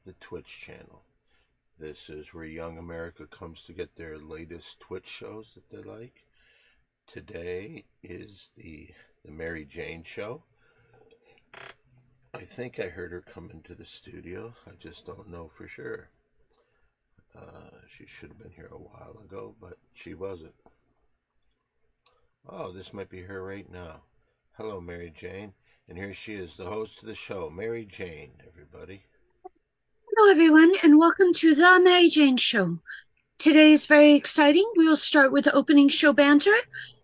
the Twitch channel. This is where young America comes to get their latest Twitch shows that they like. Today is the Mary Jane show. I think I heard her come into the studio. I just don't know for sure. She should have been here a while ago, but she wasn't. Oh, this might be her right now. Hello, Mary Jane. And here she is, the host of the show, Mary Jane, everybody. Hello, everyone, and welcome to the Mary Jane Show. Today is very exciting. We will start with the opening show banter.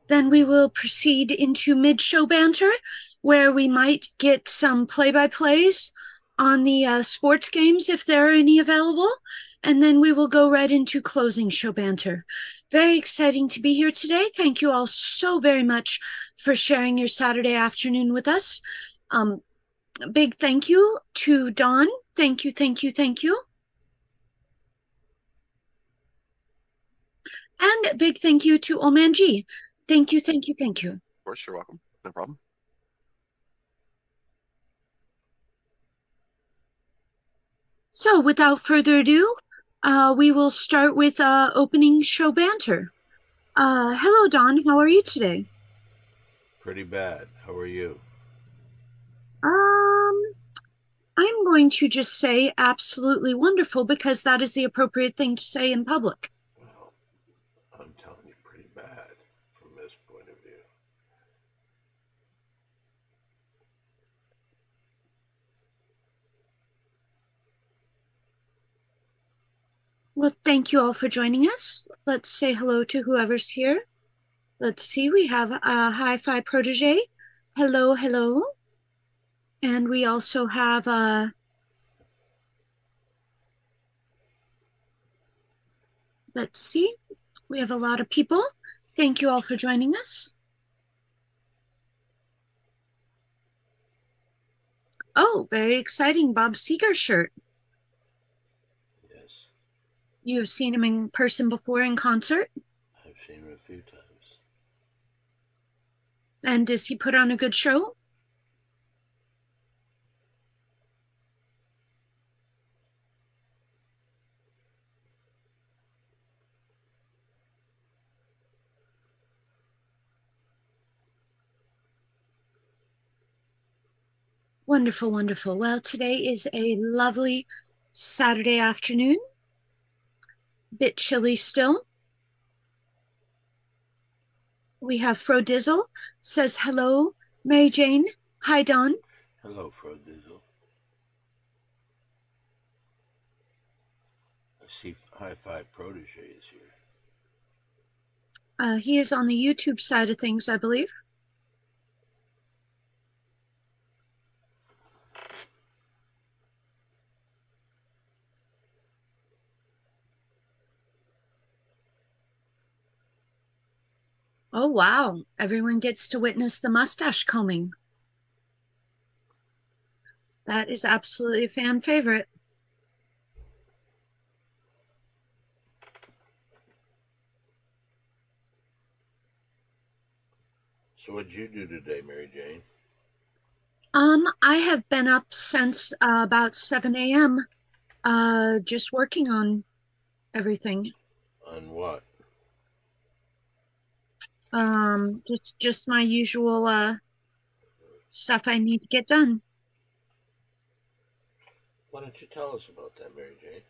Then we will proceed into mid show banter, where we might get some play by plays on the sports games if there are any available. And then we will go right into closing show banter. Very exciting to be here today. Thank you all so very much for sharing your Saturday afternoon with us. Big thank you to Dawn. Thank you, thank you, thank you. And a big thank you to Oman G. Thank you, thank you, thank you. Of course, you're welcome. No problem. So without further ado, we will start with opening show banter. Hello, Dawn. How are you today? Pretty bad. How are you? Um, I'm going to just say absolutely wonderful because that is the appropriate thing to say in public. Well, I'm telling you, pretty bad from this point of view. Well, thank you all for joining us. Let's say hello to whoever's here. Let's see, we have a Hi-Fi Protege. Hello, hello. And we also have let's see, we have a lot of people. Thank you all for joining us. Oh, very exciting, Bob Seger shirt. Yes, You've seen him in person before in concert? I've seen him a few times. And does he put on a good show? Wonderful, wonderful. Well, today is a lovely Saturday afternoon. Bit chilly still. We have Fro Dizzle says hello, Mary Jane. Hi, Don. Hello, Fro Dizzle. I see Hi-Fi Protege is here. He is on the YouTube side of things, I believe. Oh, wow. Everyone gets to witness the mustache combing. That is absolutely a fan favorite. So what'd you do today, Mary Jane? I have been up since about 7 a.m. Just working on everything. On what? Just my usual stuff I need to get done. Why don't you tell us about that, Mary Jane?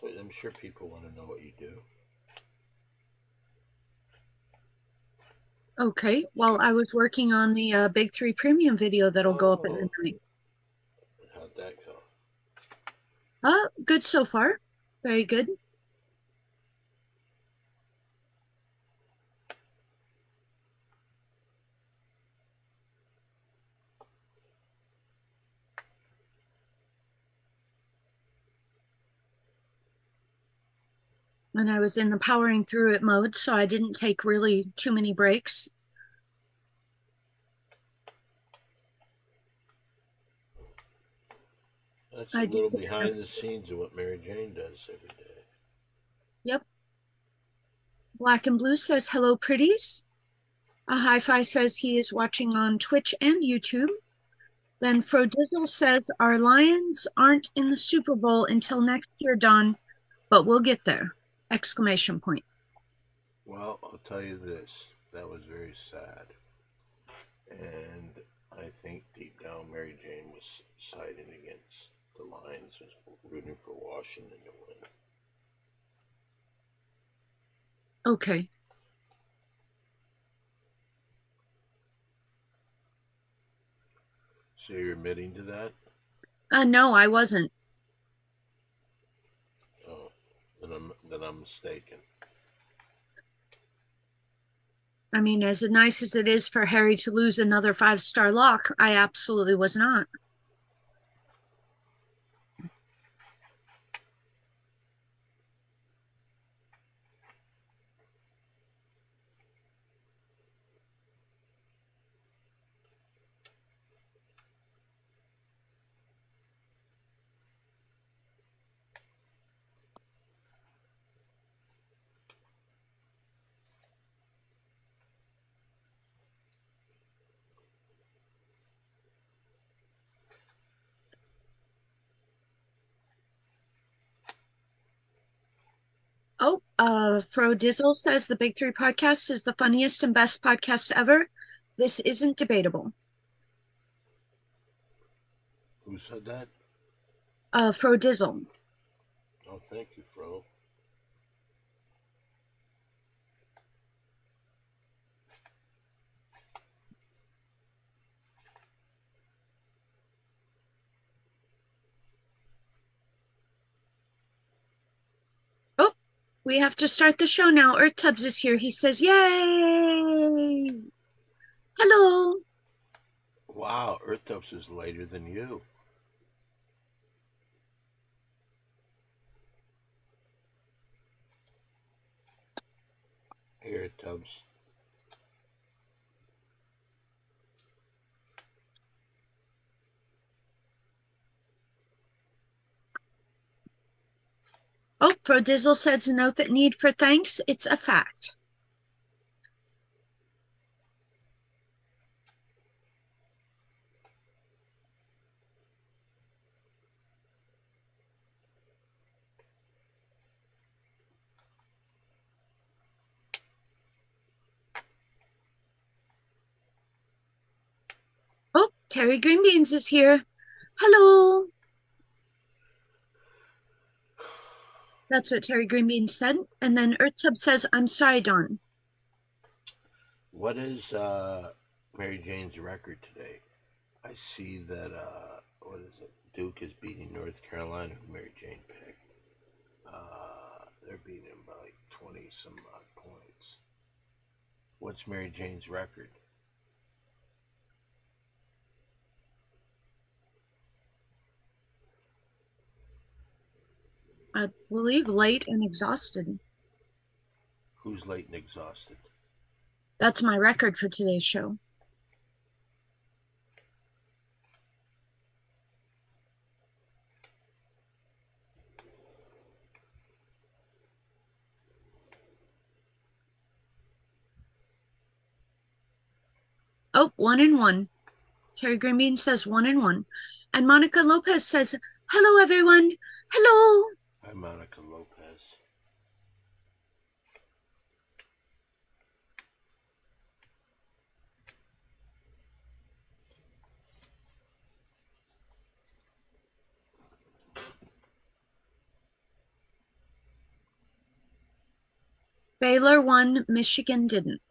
So I'm sure people want to know what you do. Okay, well, I was working on the Big Three Premium video that'll go up at Oh, midnight. how'd that go? Good so far. Very good. And I was in the powering through it mode, so I didn't take really too many breaks. That's a I did little get behind the this. scenes of what Mary Jane does every day. Yep. Black and Blue says hello, pretties. A Hi-Fi says he is watching on Twitch and YouTube. Then Frodizzle says our Lions aren't in the Super Bowl until next year, Don, but we'll get there! Exclamation point. Well, I'll tell you this. That was very sad. And I think deep down Mary Jane was siding against the Lions, was rooting for Washington to win. Okay. So you're admitting to that? No, I wasn't. Oh, then I'm mistaken. I mean, as nice as it is for Harry to lose another 5-star lock, I absolutely was not. Oh, Frodizzle says the Big Three podcast is the funniest and best podcast ever. This isn't debatable. Who said that? Frodizzle. Oh, thank you, Fro. Oh, we have to start the show now. Earth Tubbs is here. He says, "Yay! Hello." Wow, Earth Tubbs is later than you. Hey, Earth Tubbs. Oh, Frodizzle says, "Note that need for thanks. It's a fact." Oh, Terry Greenbeans is here. Hello. That's what Terry Greenbeans said. And then Earth Tubbs says, "I'm sorry, Don." What is Mary Jane's record today? I see that, what is it? Duke is beating North Carolina, who Mary Jane picked. They're beating him by like 20 some odd points. What's Mary Jane's record? I believe late and exhausted. Who's late and exhausted? That's my record for today's show. Oh, 1-1. Terry Greenbean says 1-1. And Monica Lopez says, "Hello, everyone. Hello." Hi, Monica Lopez. Baylor won, Michigan didn't.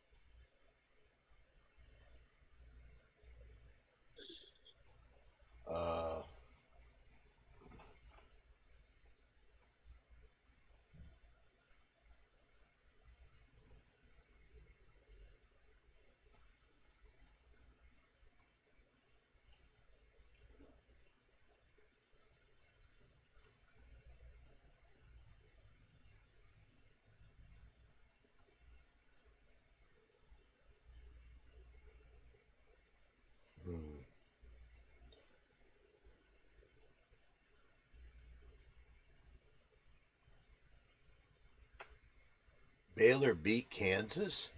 Uh, hmm. Baylor beat Kansas?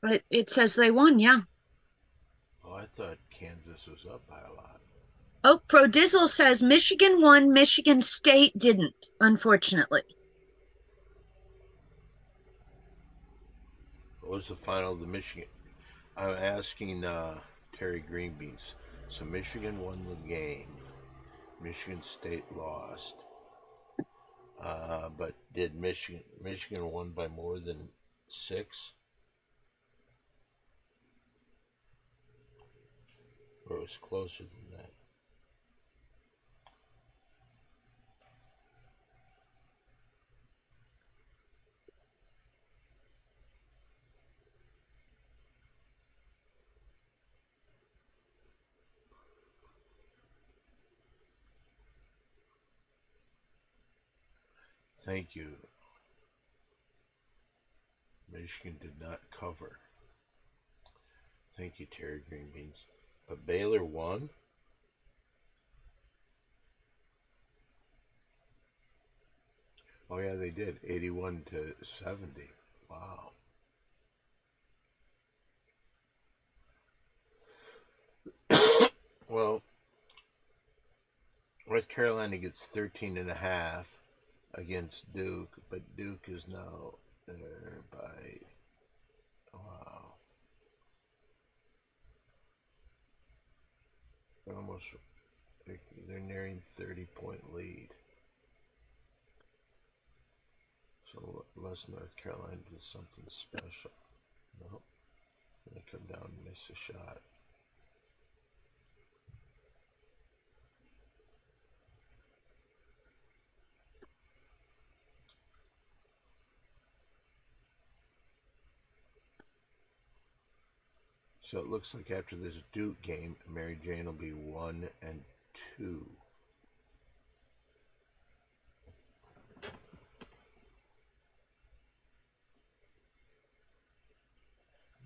But it says they won, yeah. Oh, I thought Kansas was up by a lot. Oh, Prodizzle says Michigan won, Michigan State didn't, unfortunately. What was the final of the Michigan? I'm asking Terry Greenbeans. So Michigan won the game. Michigan State lost. But did Michigan won by more than 6? Or it was closer than that? Thank you. Michigan did not cover. Thank you, Terry Greenbeans. But Baylor won? Oh, yeah, they did. 81-70. Wow. Well, North Carolina gets 13.5 against Duke, but Duke is now there by, wow. They're nearing 30-point lead. So unless North Carolina does something special. No. They come down and miss a shot. So it looks like after this Duke game, Mary Jane will be 1-2.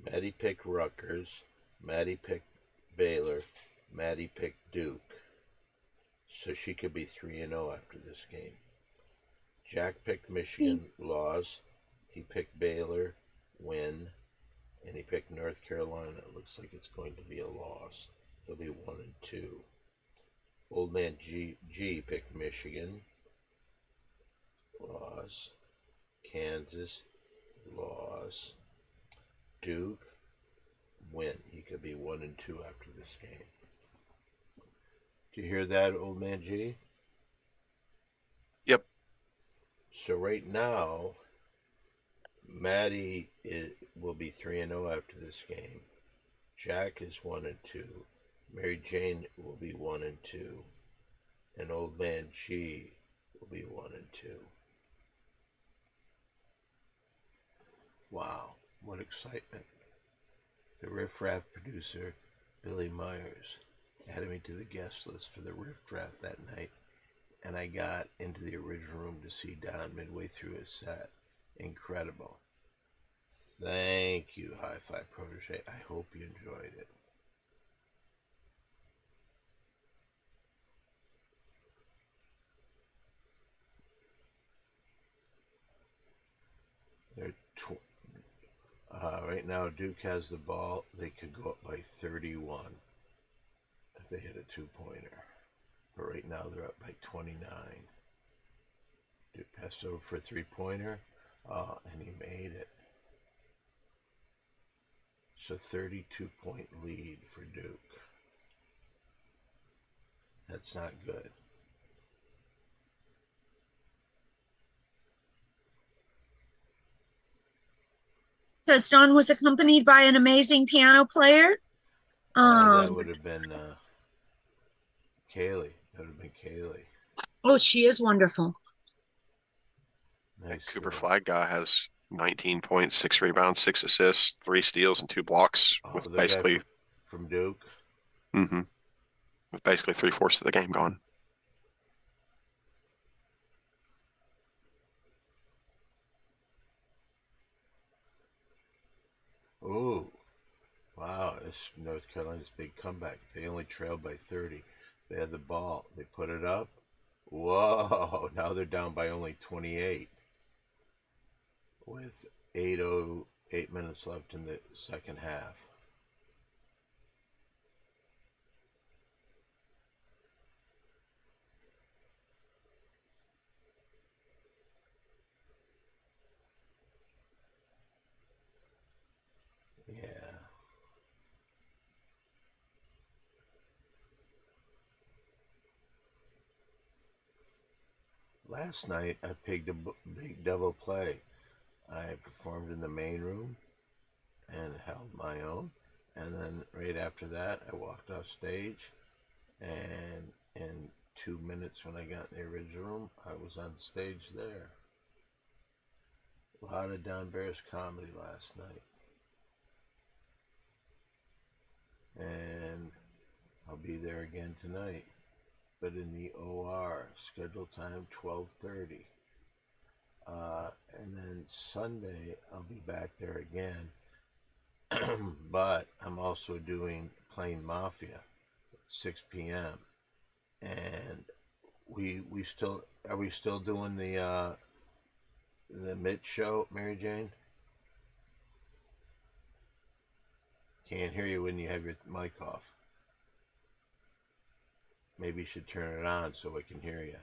Maddie picked Rutgers. Maddie picked Baylor. Maddie picked Duke. So she could be 3-0 after this game. Jack picked Michigan, loss. He picked Baylor, win. And he picked North Carolina. It looks like it's going to be a loss. He'll be 1-2. Old man G picked Michigan, loss. Kansas, loss. Duke, win. He could be 1-2 after this game. Do you hear that, old man G? Yep. So right now, Maddie will be 3-0 after this game. Jack is 1-2. Mary Jane will be 1-2. And old man G will be 1-2. Wow, what excitement. The Riff Raff producer, Billy Myers, added me to the guest list for the Riff Draft that night, and I got into the original room to see Don midway through his set. Incredible. Thank you, Hi-Fi Protege. I hope you enjoyed it. Right now, Duke has the ball. They could go up by 31 if they hit a two-pointer. But right now, they're up by 29. Duke passed over for a three-pointer, and he made it. So 32-point lead for Duke. That's not good. Says Don was accompanied by an amazing piano player. That would have been Kaylee. That would have been Kaylee. Oh, she is wonderful. Nice. Cooper Flag guy has 19 points, 6 rebounds, 6 assists, 3 steals, and 2 blocks. With basically from Duke. Mm-hmm. With basically 3/4 of the game gone. Oh, wow. It's North Carolina's big comeback. They only trailed by 30. They had the ball. They put it up. Whoa. Now they're down by only 28. With 8 minutes left in the second half. last night I picked a big double play. I performed in the main room and held my own. And then right after that, I walked off stage. And in 2 minutes, when I got in the original room, I was on stage there. A lot of Don Barris comedy last night. And I'll be there again tonight. But in the OR, scheduled time 12:30. And then Sunday, I'll be back there again. But I'm also doing Plain Mafia at 6 p.m. And we still are we still doing the Mitch show, Mary Jane? Can't hear you when you have your mic off. Maybe you should turn it on so I can hear you.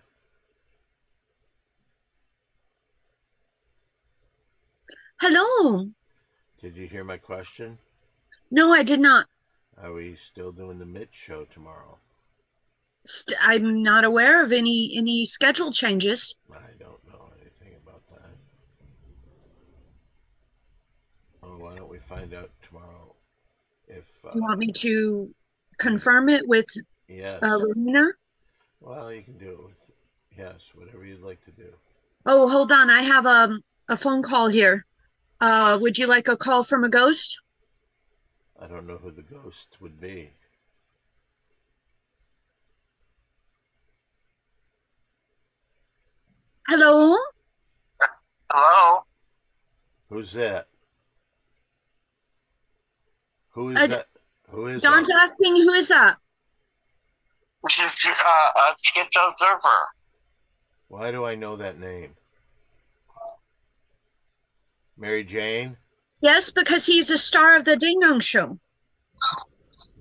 Hello. Did you hear my question? No, I did not. Are we still doing the Mitch show tomorrow? I'm not aware of any schedule changes. I don't know anything about that. Oh, why don't we find out tomorrow if... You want me to confirm it with yes. Rowena? Well, you can do it with... Yes, whatever you'd like to do. Oh, hold on. I have a phone call here. Would you like a call from a ghost? I don't know who the ghost would be. Hello? Hello? Who's that? Who is that? Who is Don's that? asking, who is that? This is a Schizo Surfer. Why do I know that name? Mary Jane? Yes, because he's a star of the Ding Dong Show.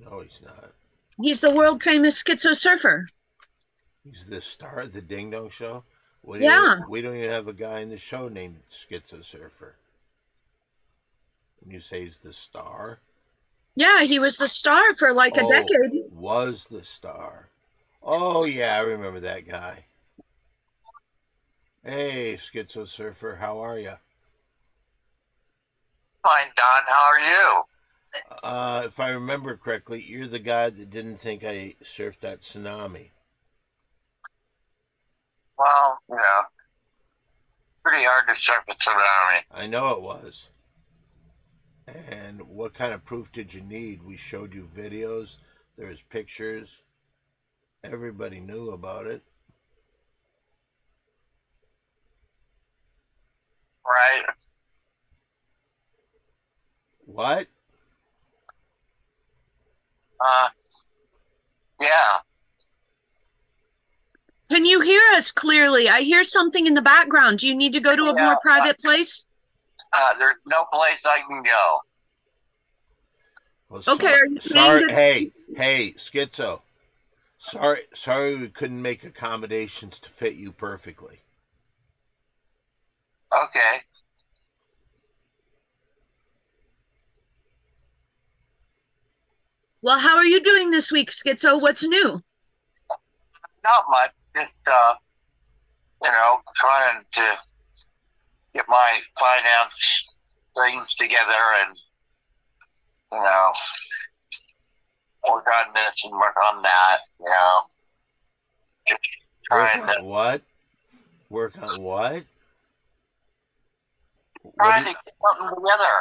No, he's not. He's the world famous Schizo Surfer. He's the star of the Ding Dong Show? We don't even have a guy in the show named Schizo Surfer. And you say he's the star? Yeah, he was the star for like a decade. Was the star. Oh, yeah, I remember that guy. Hey, Schizo Surfer, how are you? Fine, Don. How are you? If I remember correctly, you're the guy that didn't think I surfed that tsunami. Well, you know, pretty hard to surf a tsunami. I know it was. And what kind of proof did you need? We showed you videos. There's pictures. Everybody knew about it. Right? What? Yeah. Can you hear us clearly? I hear something in the background. Do you need to go to a more private place? There's no place I can go. Well, okay, are you saying that... Hey, Schizo. Sorry we couldn't make accommodations to fit you perfectly. Okay. Well, how are you doing this week, Schizo? What's new? Not much. Just, you know, trying to get my finance things together and, you know, work on this and work on that, you know. Just trying work on what? Work on what? Trying to get something together.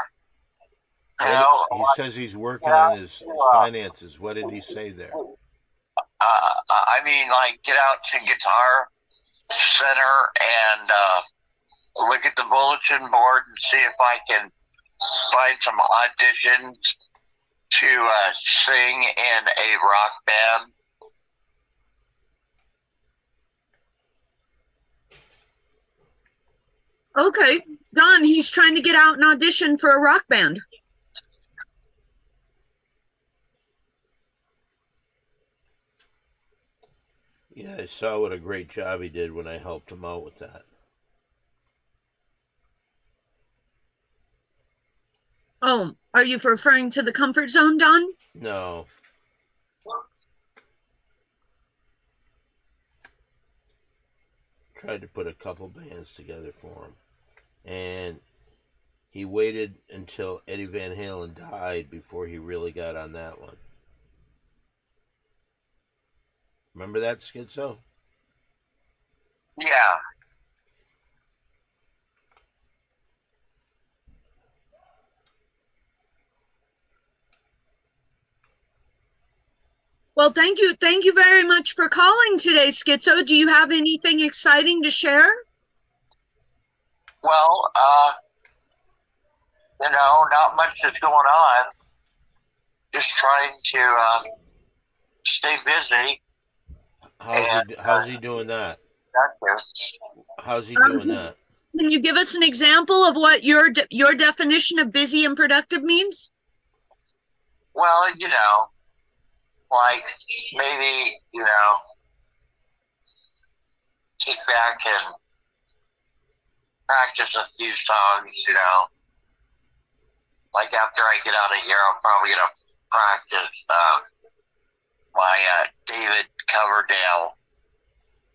You know, he says he's working on his finances. What did he say there? I mean, like, get out to Guitar Center and look at the bulletin board and see if I can find some auditions to sing in a rock band. Okay, Don, he's trying to get out and audition for a rock band. Yeah, I saw what a great job he did when I helped him out with that. Oh, are you referring to the Comfort Zone, Don? No. tried to put a couple bands together for him. And he waited until Eddie Van Halen died before he really got on that one. Remember that, Schizo? Yeah. Well, thank you. Thank you very much for calling today, Schizo. Do you have anything exciting to share? Well, not much is going on. Just trying to stay busy. How's he doing that? How's he doing that? Can you give us an example of what your definition of busy and productive means? Well, like maybe, kick back and practice a few songs, Like after I get out of here, I'm probably going to practice my David Coverdale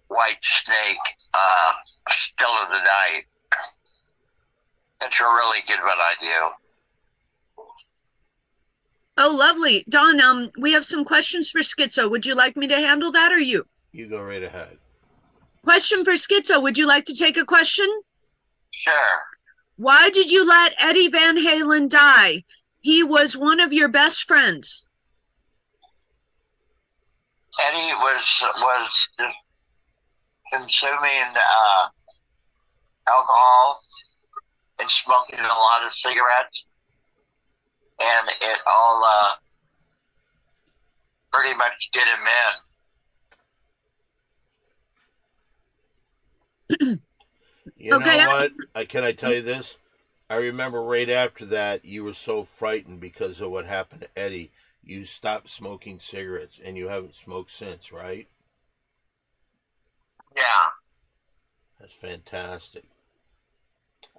White Snake, Still of the Night. It's a really good one I do. Oh, lovely. Don, we have some questions for Schizo. Would you like me to handle that or you? You go right ahead. Question for Schizo. Would you like to take a question? Sure. Why did you let Eddie Van Halen die? He was one of your best friends. Eddie was just consuming alcohol and smoking a lot of cigarettes, and it all pretty much did him in. You know what? Can I tell you this? I remember right after that, you were so frightened because of what happened to Eddie. You stopped smoking cigarettes, and you haven't smoked since, right? Yeah. That's fantastic.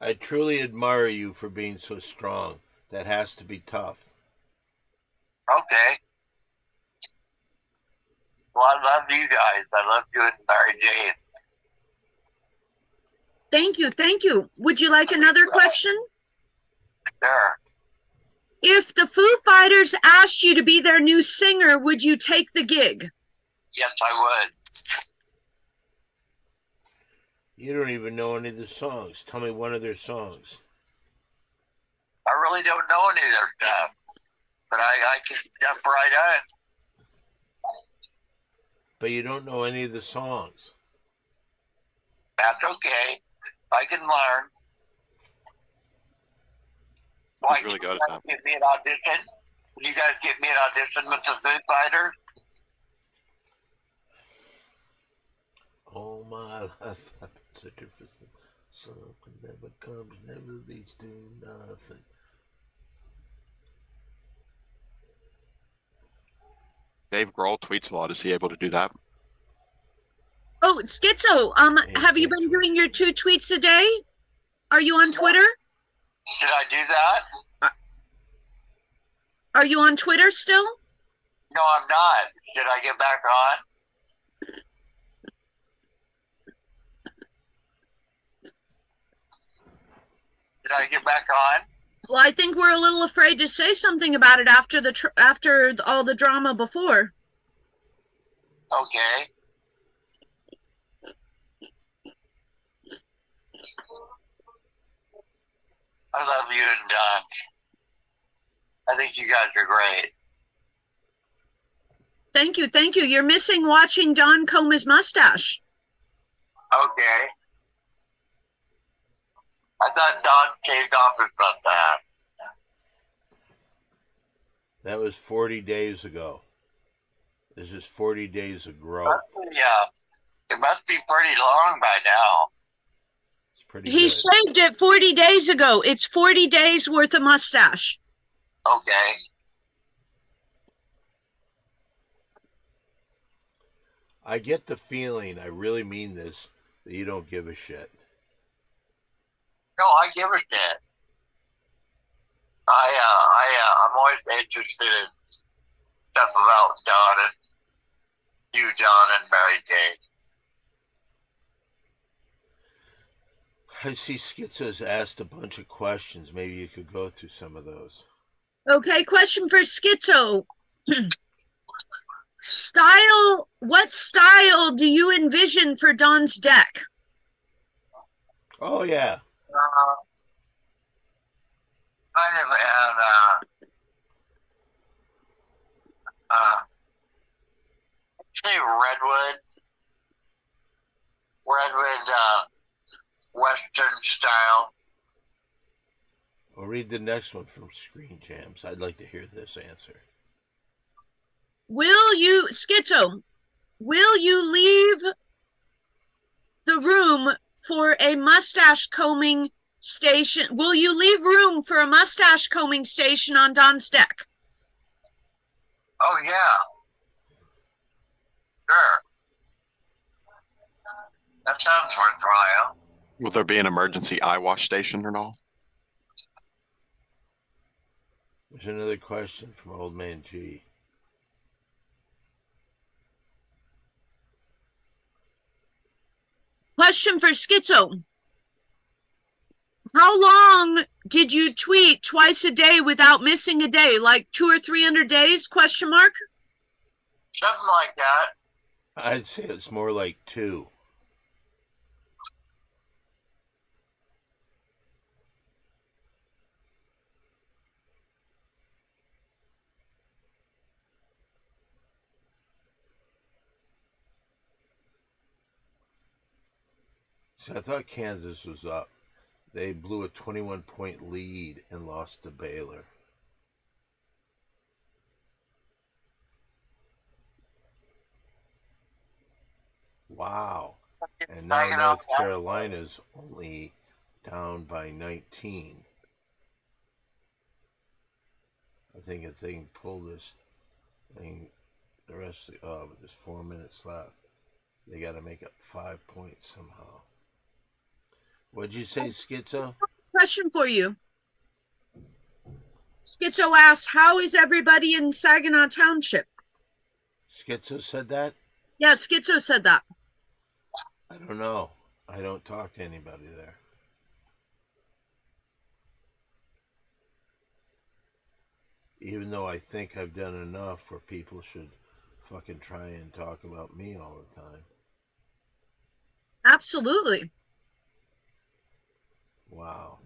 I truly admire you for being so strong. That has to be tough. Okay. Well, I love you guys. I love you and Mary Jane. Thank you. Thank you. Would you like another question? Sure. If the Foo Fighters asked you to be their new singer, would you take the gig? Yes, I would. You don't even know any of the songs. Tell me one of their songs. I really don't know any of their stuff, but I can jump right in. But you don't know any of the songs. That's okay. I can learn. Why, really got it now. Give me an audition? Will you guys give me an audition with the Foo Fighters? All my life I've been searching for something never comes, never leads to nothing. Dave Grohl tweets a lot. Is he able to do that? Oh, Schizo, have you been doing your 2 tweets a day? Are you on Twitter? Should I do that? Are you on Twitter still? No, I'm not. Should I get back on? Should I get back on? Well, I think we're a little afraid to say something about it after after all the drama before. Okay. I love you and Don. I think you guys are great. Thank you. Thank you. You're missing watching Don comb his mustache. Okay. I thought Don shaved off his mustache. That was 40 days ago. This is 40 days of growth. Yeah. It must be pretty long by now. It's pretty He good. shaved it 40 days ago. It's 40 days worth of mustache. Okay. I get the feeling, I really mean this, that you don't give a shit. No, I give a shit. I'm always interested in stuff about Don and you, John, and Mary Jane. I see Schizo's asked a bunch of questions. Maybe you could go through some of those. Okay, question for Schizo. What style do you envision for Don's deck? Oh, yeah. Kind of say redwood, western style. I'll read the next one from Screen Jams. I'd like to hear this answer. Schizo, will you leave the room for a mustache combing station? Will you leave room for a mustache combing station on Don's deck? Oh, yeah. Sure. That sounds worthwhile. Will there be an emergency eye wash station or all? There's another question from Old Man G. Question for Schizo. How long did you tweet twice a day without missing a day? Like 200 or 300 days? Question mark. Something like that. I'd say it's more like 2. So I thought Kansas was up. They blew a 21-point lead and lost to Baylor. Wow. And now North Carolina's only down by 19. I think if they can pull this thing, the rest of but there's 4 minutes left. They got to make up 5 points somehow. What'd you say, Schizo? Question for you. Schizo asked, how is everybody in Saginaw Township? Schizo said that? Yeah, Schizo said that. I don't know. I don't talk to anybody there. Even though I think I've done enough where people should fucking try and talk about me all the time. Absolutely. Wow.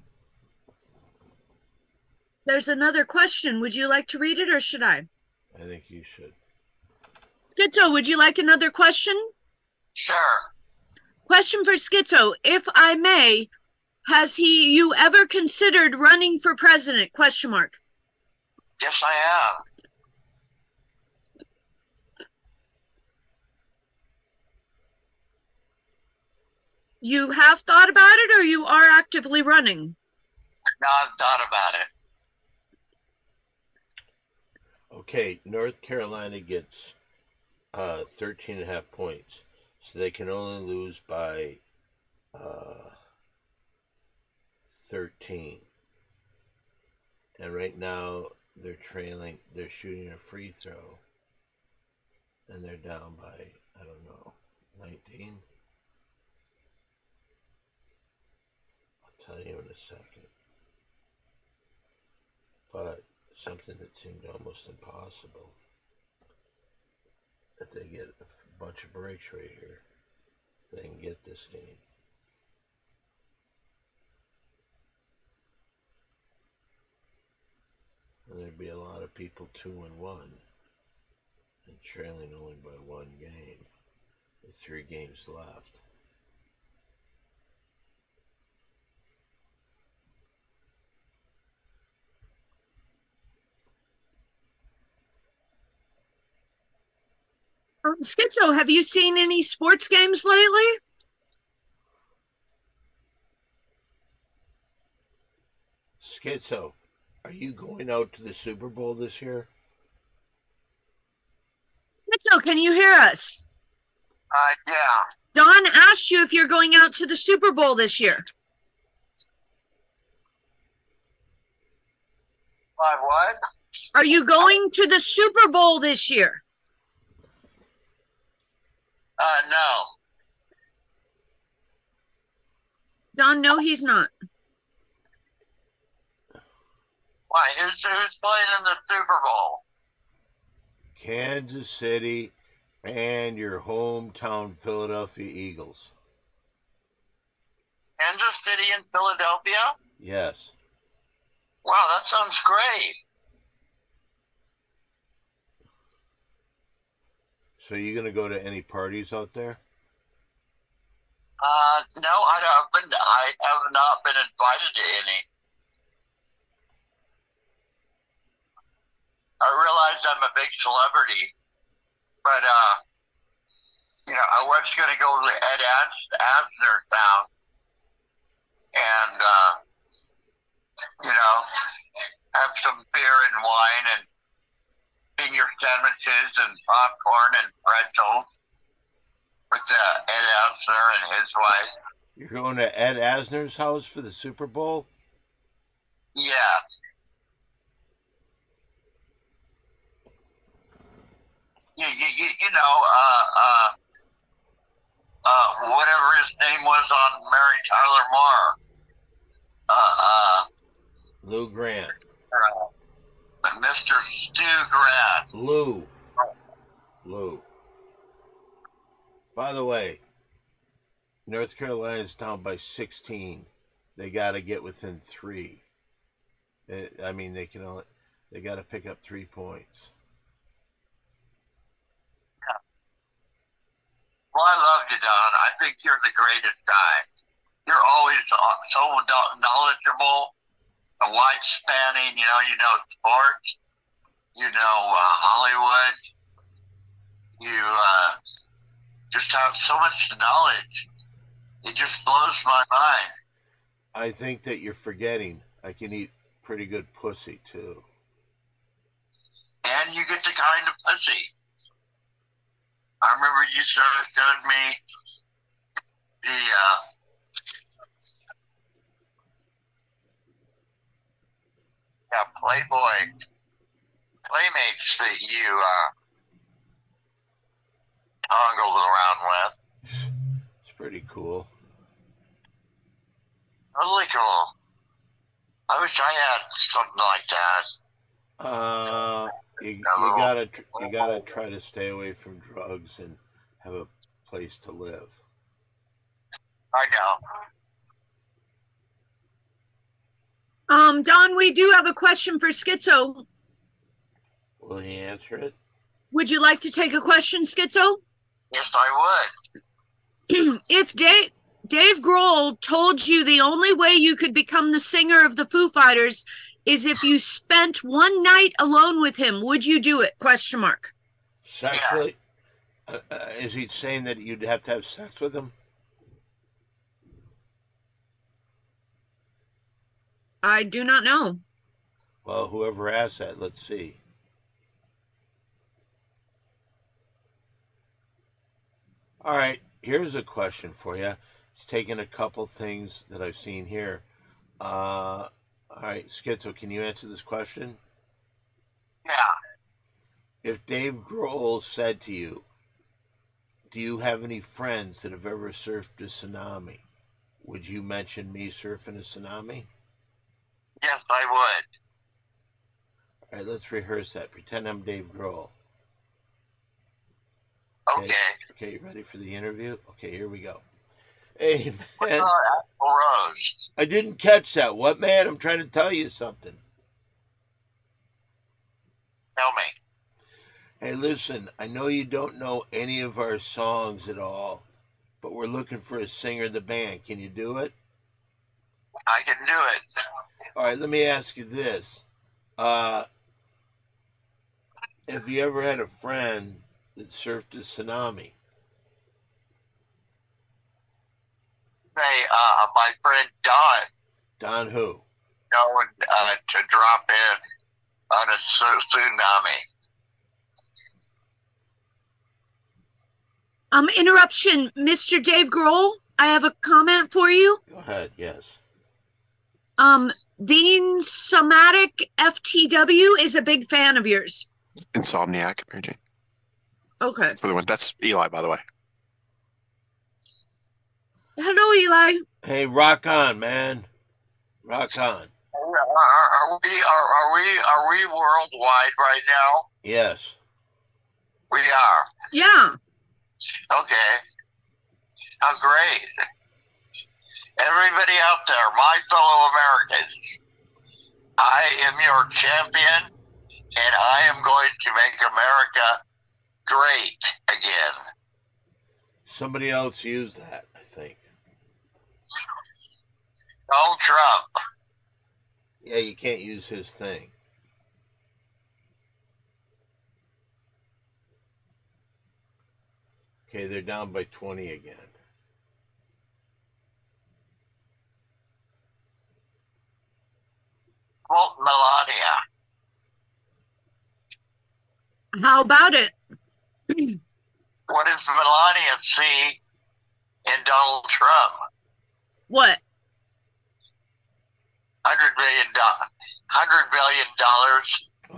There's another question. Would you like to read it or should I? I think you should. Schizo, would you like another question? Sure. Question for Schizo. If I may, has you ever considered running for president? Question mark. Yes, I have. You have thought about it or you are actively running? No, I've thought about it. Okay, North Carolina gets 13.5 points. So they can only lose by 13. And right now they're trailing, they're shooting a free throw. And they're down by, I don't know, 19. I'll tell you in a second. But something that seemed almost impossible. If they get a bunch of breaks right here, they can get this game. And there'd be a lot of people 2-1 and trailing only by 1 game with 3 games left. Schizo, have you seen any sports games lately? Schizo, are you going out to the Super Bowl this year? Schizo, can you hear us? Yeah. Don asked you if you're going out to the Super Bowl this year. What? Are you going to the Super Bowl this year? No. Don, no, he's not. Why? Who's playing in the Super Bowl? Kansas City and your hometown Philadelphia Eagles. Kansas City and Philadelphia? Yes. Wow, that sounds great. So you gonna go to any parties out there? No, I have not been invited to any. I realize I'm a big celebrity, but I was gonna go to Ed Asner's house and have some beer and wine and finger sandwiches and popcorn and pretzels with Ed Asner and his wife. You're going to Ed Asner's house for the Super Bowl? Yeah. Whatever his name was on Mary Tyler Moore. Lou Grant. Mr. Stu Grant. Lou. By the way, North Carolina's down by 16. They got to get within 3. They got to pick up 3 points. Well, I love you, Don. I think you're the greatest guy. You're always so knowledgeable, wide spanning. You know sports. You know Hollywood. You just have so much knowledge. It just blows my mind. I think that you're forgetting I can eat pretty good pussy, too. And you get the kind of pussy. I remember you showed me the Playboy Playmates that you tongled around with. It's pretty cool. Really cool. I wish I had something like that. You gotta try to stay away from drugs and have a place to live. I know. Don, we do have a question for Schizo. Will he answer it? Would you like to take a question, Schizo? Yes, I would. If Dave Grohl told you the only way you could become the singer of the Foo Fighters is if you spent one night alone with him, would you do it? ? Sexually? Yeah. Is he saying that you'd have to have sex with him? I do not know. Well, whoever asked that, let's see. All right, here's a question for you. It's taking a couple things that I've seen here. All right, Schizo, can you answer this question? Yeah. If Dave Grohl said to you, do you have any friends that have ever surfed a tsunami? Would you mention me surfing a tsunami? Yes, I would. All right, let's rehearse that. Pretend I'm Dave Grohl. Okay. Okay, you ready for the interview? Okay, here we go. Hey, man. Rose. I didn't catch that. What, man? I'm trying to tell you something. Tell me. Hey, listen, I know you don't know any of our songs at all, but we're looking for a singer in the band. Can you do it? I can do it. All right, let me ask you this. Have you ever had a friend that surfed a tsunami? Say, my friend Don. Don who? Going to drop in on a tsunami. Interruption, Mr. Dave Grohl, I have a comment for you. Go ahead, yes. Dean Somatic FTW is a big fan of yours. Insomniac, Mary Jane. Okay. For the one, that's Eli, by the way. Hello, Eli. Hey, rock on, man. Rock on. Are we worldwide right now? Yes. We are. Yeah. Okay. How great. Everybody out there, my fellow Americans, I am your champion, and I am going to make America great again. Somebody else used that, I think. Donald Trump. Yeah, you can't use his thing. Okay, they're down by 20 again. Vote Melania. How about it? What does Melania see in Donald Trump? What? $100 billion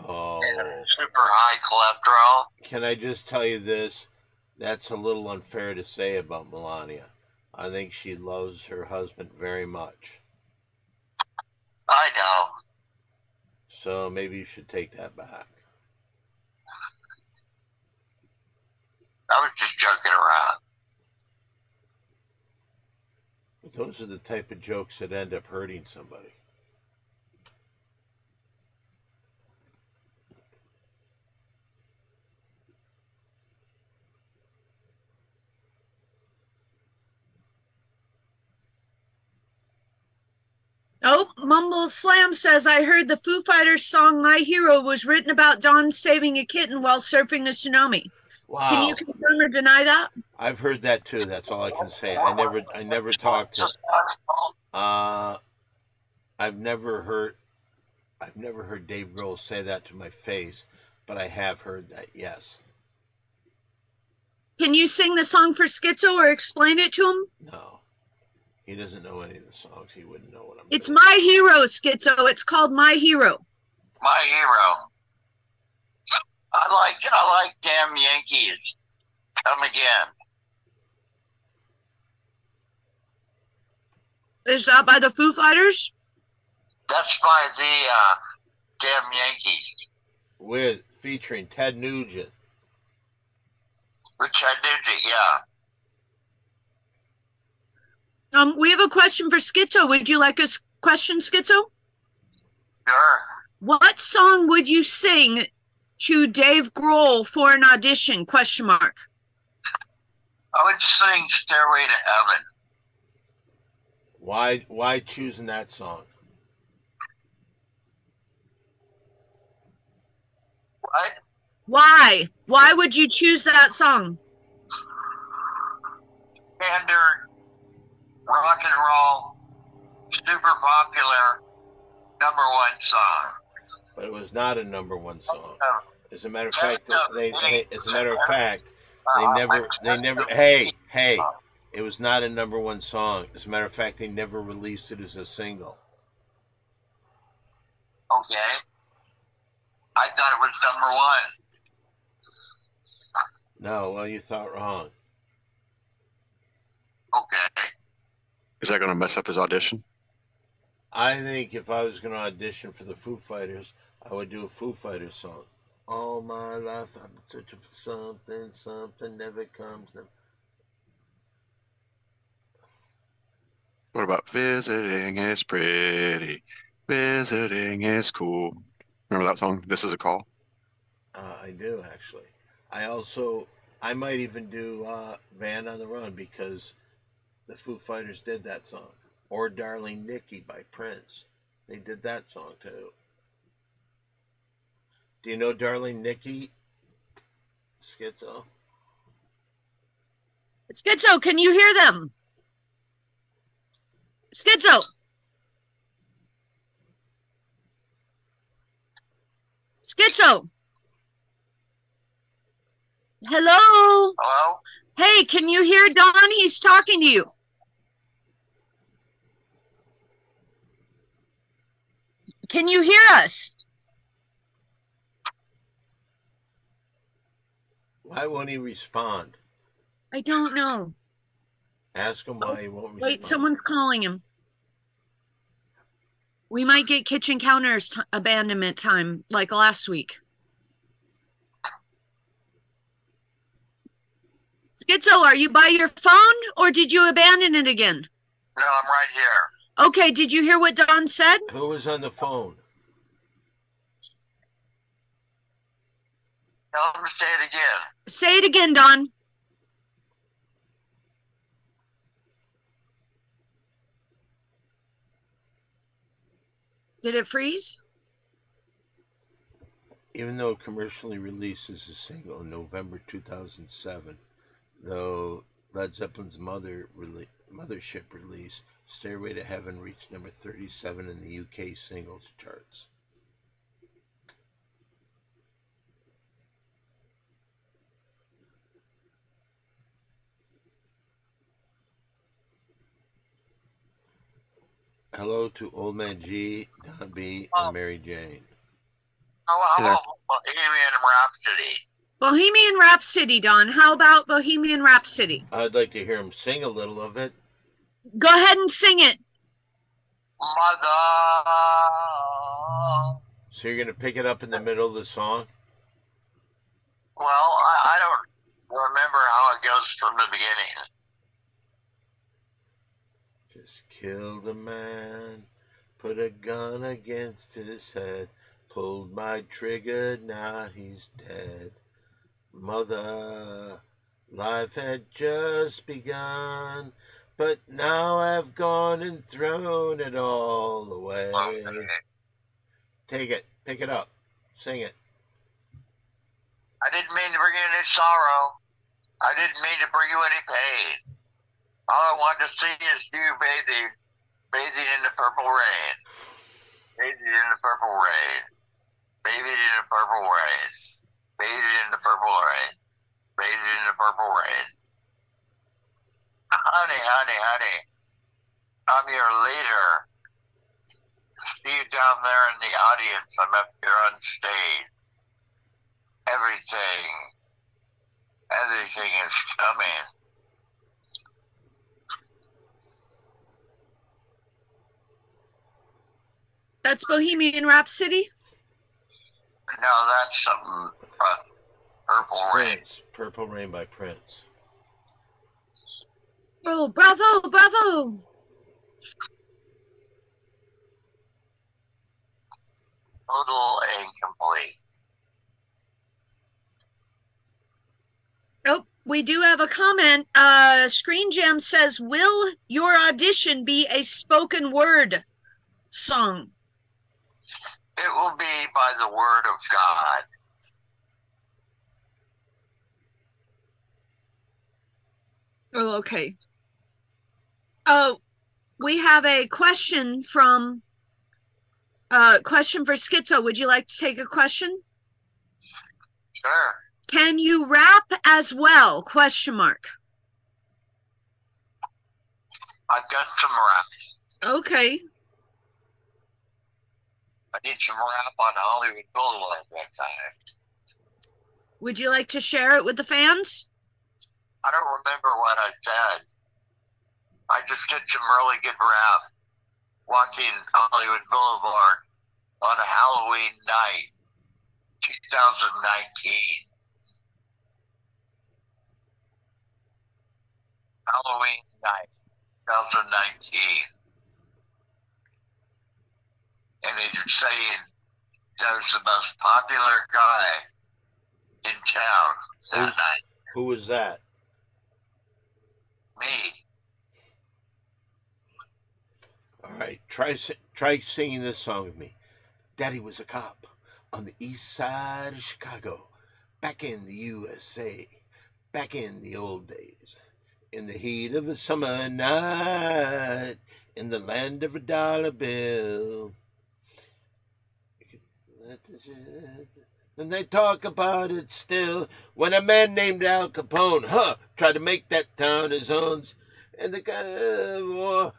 Oh. and super high cholesterol. Can I just tell you this? That's a little unfair to say about Melania. I think she loves her husband very much. I know. So maybe you should take that back. I was just joking around. But those are the type of jokes that end up hurting somebody. Oh, Mumble Slam says, I heard the Foo Fighters song My Hero was written about Don saving a kitten while surfing a tsunami. Wow. Can you confirm or deny that? I've heard that too. That's all I can say. I never talked to I've never heard Dave Grohl say that to my face, but I have heard that, yes. Can you sing the song for Schizo or explain it to him? No. He doesn't know any of the songs. He wouldn't know what I'm It's doing. My Hero, Schizo. It's called My Hero. My hero. I like Damn Yankees. Come again. Is that by the Foo Fighters? That's by the Damn Yankees. Featuring Ted Nugent. Which I did, yeah. We have a question for Schizo. Would you like a question, Schizo? Sure. What song would you sing to Dave Grohl for an audition? ? I would sing Stairway to Heaven. Why choosing that song? What? Why? Why would you choose that song? Standard, rock and roll, super popular, #1 song. But it was not a #1 song. Oh. As a matter of fact, they never. Hey, it was not a #1 song. As a matter of fact, they never released it as a single. Okay. I thought it was #1. No, well, you thought wrong. Okay. Is that going to mess up his audition? I think if I was going to audition for the Foo Fighters, I would do a Foo Fighters song. All my life I've been searching for something never comes. What about visiting is pretty, visiting is cool? Remember that song? This is a call. I do, actually. I might even do Band on the Run because the Foo Fighters did that song. Or Darling Nikki by Prince. They did that song too. Do you know Darling Nikki, Schizo? Schizo, can you hear them? Schizo. Schizo. Hello? Hello? Hey, can you hear Don? He's talking to you. Can you hear us? Why won't he respond? I don't know. Ask him why he won't respond. Wait, someone's calling him. We might get kitchen counters abandonment time like last week. Schizo, are you by your phone or did you abandon it again? No, I'm right here. Okay, did you hear what Don said? Who was on the phone? Tell him to say it again. Say it again, Don. Did it freeze? Even though commercially released as a single in November 2007, though Led Zeppelin's Mothership release, Stairway to Heaven reached number 37 in the UK singles charts. Hello to Old Man G, Don B, and Mary Jane. How about Bohemian Rhapsody? Bohemian Rhapsody, Don. How about Bohemian Rhapsody? I'd like to hear him sing a little of it. Go ahead and sing it. Mother. So you're going to pick it up in the middle of the song? Well, I don't remember how it goes from the beginning. Just killed a man, put a gun against his head, pulled my trigger, now he's dead. Mother, life had just begun, but now I've gone and thrown it all away. Okay. Take it, pick it up, sing it. I didn't mean to bring you any sorrow. I didn't mean to bring you any pain. All I wanted to see is you bathing in the purple rain. Bathing in the purple rain. Bathing in the purple rain. Bathing in the purple rain. Bathing in the purple rain. Honey, honey, honey. I'm your leader. See you down there in the audience. I'm up here on stage. Everything is coming. That's Bohemian Rhapsody? No, that's something Purple Rain. Prince, Purple Rain by Prince. Oh, bravo, bravo. Total and complete. Oh, we do have a comment. Screen Jam says, will your audition be a spoken word song? It will be by the word of God. Oh, okay. Oh, we have a question from question for Schizo. Would you like to take a question? Sure. Can you rap as well? Question mark. I've got some rap. Okay. I did some rap on Hollywood Boulevard that time. Would you like to share it with the fans? I don't remember what I said. I just did some really good rap walking Hollywood Boulevard on a Halloween night, 2019. Halloween night, 2019. And they were saying that was the most popular guy in town that night. Who was that? Me. All right, try singing this song with me. Daddy was a cop on the east side of Chicago, back in the USA, back in the old days. In the heat of a summer night, in the land of a dollar bill. And they talk about it still, when a man named Al Capone, tried to make that town his own. And the guy,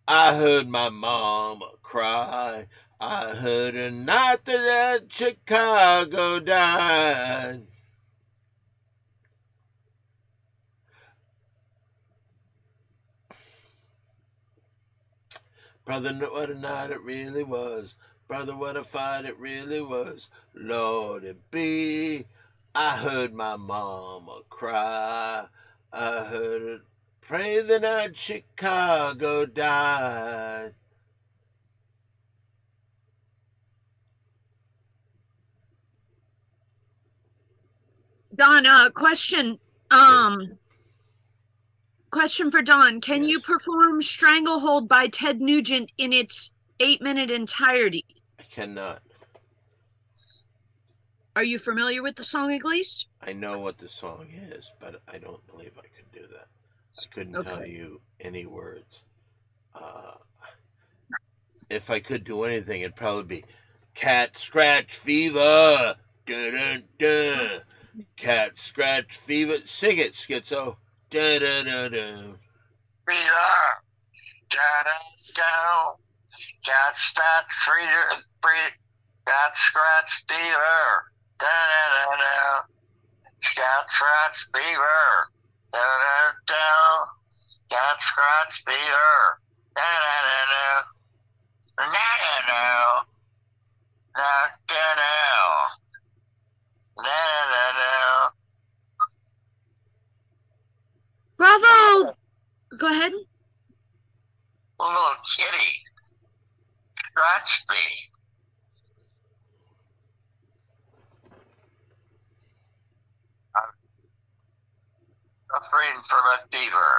I heard my mama cry. I heard a night that Chicago died. Brother, what a night it really was. Brother, what a fight it really was. Lord, it be. I heard my mama cry. I heard her pray the night Chicago died. Don, question. Question for Don. Can you perform Stranglehold by Ted Nugent in its 8-minute entirety? I cannot. Are you familiar with the song at least? I know what the song is, but I don't believe I could do that. I couldn't tell you any words. If I could do anything, it'd probably be Cat Scratch Fever. Dun, dun, dun. Cat Scratch Fever. Sing it, Schizo. Dun, dun, dun, dun. Fever. Dun, dun, dun. Cat Scratch Fever. Cat Scratch Fever. Dun, dun, dun, dun. Cat Scratch Fever. Dun, dun, dun. Cat Scratch Fever. Dun, dun, dun, dun. No, no, no. No, no, no. No, no, no. Bravo! Go ahead. Little kitty. Scratch me. I'm suffering from a fever.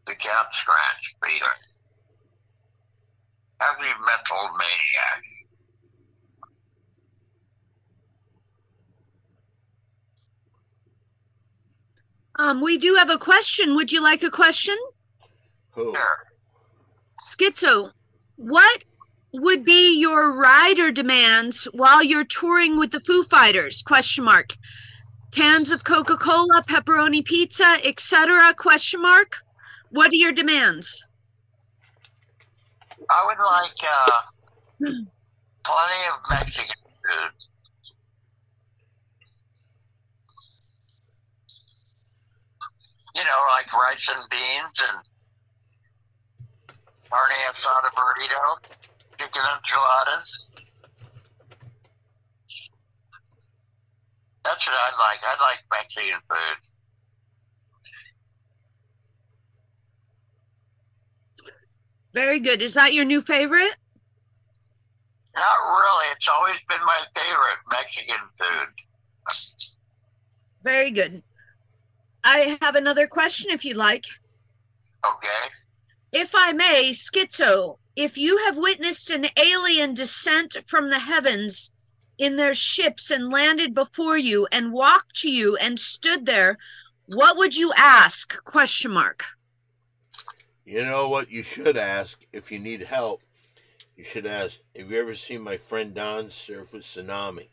The cat scratch fever. Heavy metal maniac. We do have a question. Would you like a question? Who? Sure. Schizo, what would be your rider demands while you're touring with the Foo Fighters? Question mark. Cans of Coca-Cola, pepperoni pizza, etc. Question mark. What are your demands? I would like plenty of Mexican food. You know, like rice and beans and carne asada burrito, chicken enchiladas. That's what I'd like. I'd like Mexican food. Very good. Is that your new favorite? Not really. It's always been my favorite, Mexican food. Very good. I have another question if you'd like. Okay. If I may, Schizo, if you have witnessed an alien descent from the heavens in their ships and landed before you and walked to you and stood there, what would you ask? Question mark. You know what you should ask if you need help? You should ask, have you ever seen my friend Don surf with Tsunami?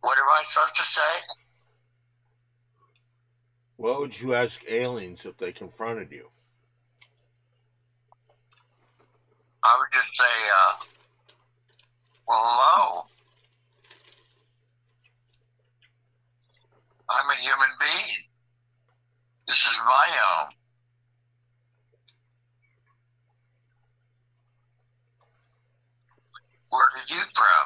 What am I supposed to say? What would you ask aliens if they confronted you? I would just say, well, hello. I'm a human being. This is my home. Where did you from?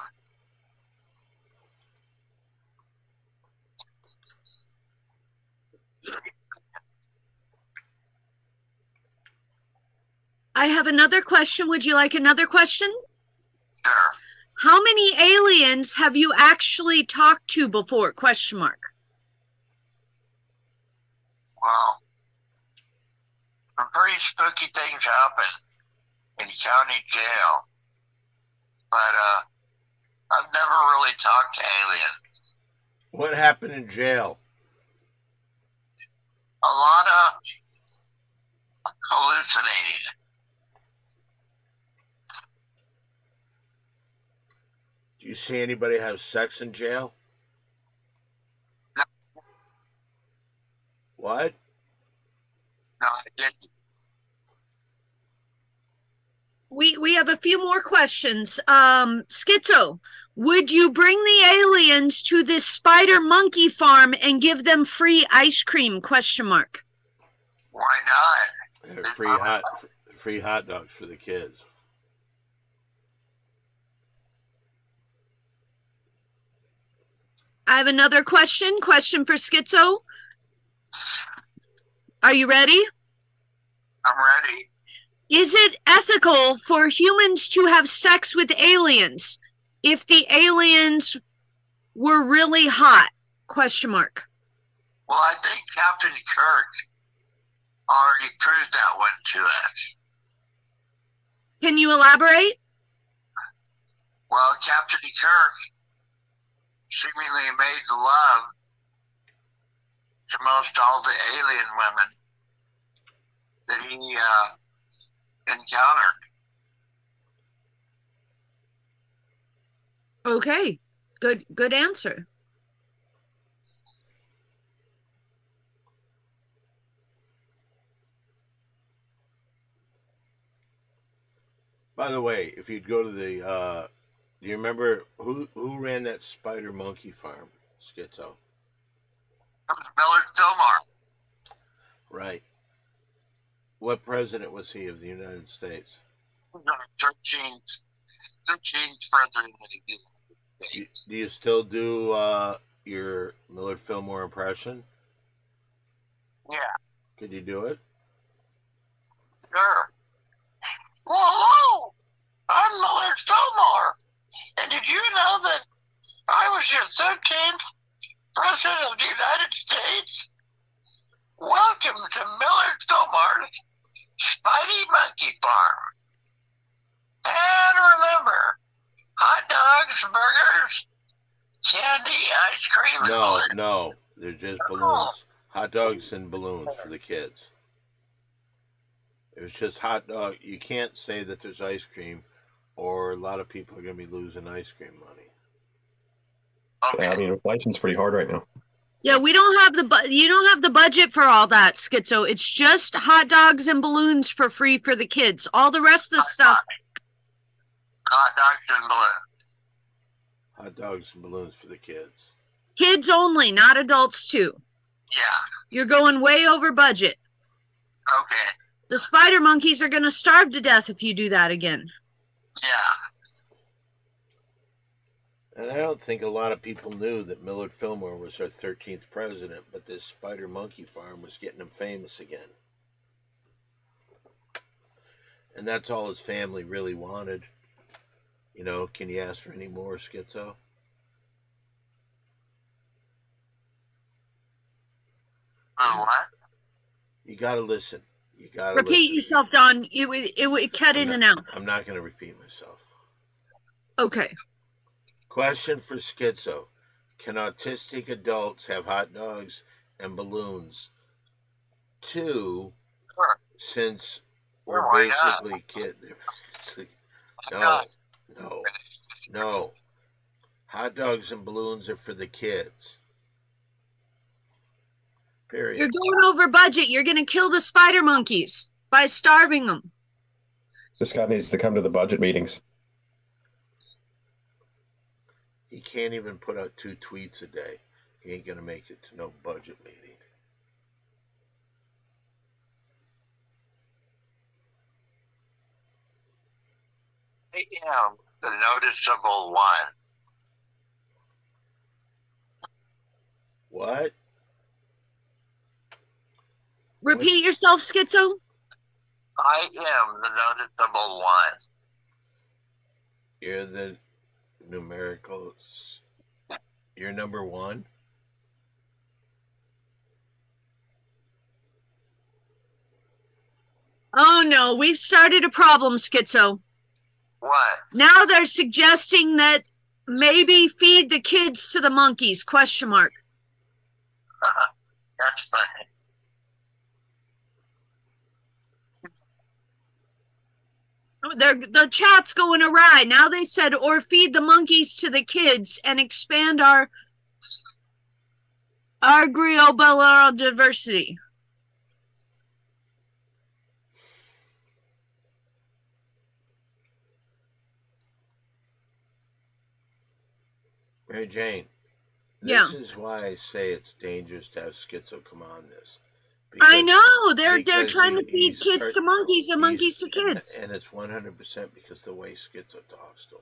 I have another question. Would you like another question? Sure. How many aliens have you actually talked to before? Question mark. Well, some pretty spooky things happen in county jail. But I've never really talked to aliens. What happened in jail? A lot of hallucinating. Do you see anybody have sex in jail? No. What? No, I didn't. we have a few more questions. Schizo, would you bring the aliens to this spider monkey farm and give them free ice cream? Question mark. Why not? Free hot dogs for the kids. I have another question. Question for Schizo. Are you ready? I'm ready. Is it ethical for humans to have sex with aliens if the aliens were really hot? Question mark. Well, I think Captain Kirk already proved that one to us. Can you elaborate? Well, Captain Kirk seemingly made love to most all the alien women that he encountered. Okay, good answer. By the way, if you'd go to the, do you remember who ran that spider monkey farm, Schizo? That was Millard Fillmore. Right. What president was he of the United States? 13th president of the United States. Do you still do your Millard Fillmore impression? Yeah. Could you do it? Sure. Whoa! I'm Millard Fillmore. And did you know that I was your 13th president of the United States? Welcome to Millard Fillmore's Spidey Monkey Farm. And remember, hot dogs, burgers, candy, ice cream, and balloons. No, they're just balloons. Hot dogs and balloons for the kids. It was just hot dog. You can't say that there's ice cream, or a lot of people are going to be losing ice cream money. Okay. Yeah, I mean, inflation's pretty hard right now. Yeah, we don't have you don't have the budget for all that, Schizo. It's just hot dogs and balloons for free for the kids. All the rest of the stuff. Hot dogs and balloons. Hot dogs and balloons for the kids. Kids only, not adults too. Yeah. You're going way over budget. Okay. The spider monkeys are going to starve to death if you do that again. Yeah. And I don't think a lot of people knew that Millard Fillmore was our 13th president, but this spider monkey farm was getting him famous again. And that's all his family really wanted. You know, can you ask for any more, Schizo? What? You got to listen. You got to Repeat yourself, Don. It would cut in and out. I'm not going to repeat myself. Okay. Question for Schizo. Can autistic adults have hot dogs and balloons? 2, Sure. since we're Sure, why not? basically kids. God. No. Hot dogs and balloons are for the kids. Period. You're going over budget. You're going to kill the spider monkeys by starving them. This guy needs to come to the budget meetings. He can't even put out 2 tweets a day. He ain't going to make it to no budget meeting. I am the noticeable one. What? Repeat yourself, Schizo. I am the noticeable one. You're the numerical. You're number 1? Oh no, we've started a problem, Schizo. What? Now they're suggesting that maybe feed the kids to the monkeys, question mark. That's funny. The chat's going awry. Now they said, or feed the monkeys to the kids and expand our global diversity. Mary Jane, Yeah. this is why I say it's dangerous to have Schizo come on this. I know they're because trying to he feed kids to monkeys and monkeys to and kids. and it's 100% because the way Schizo talks to him.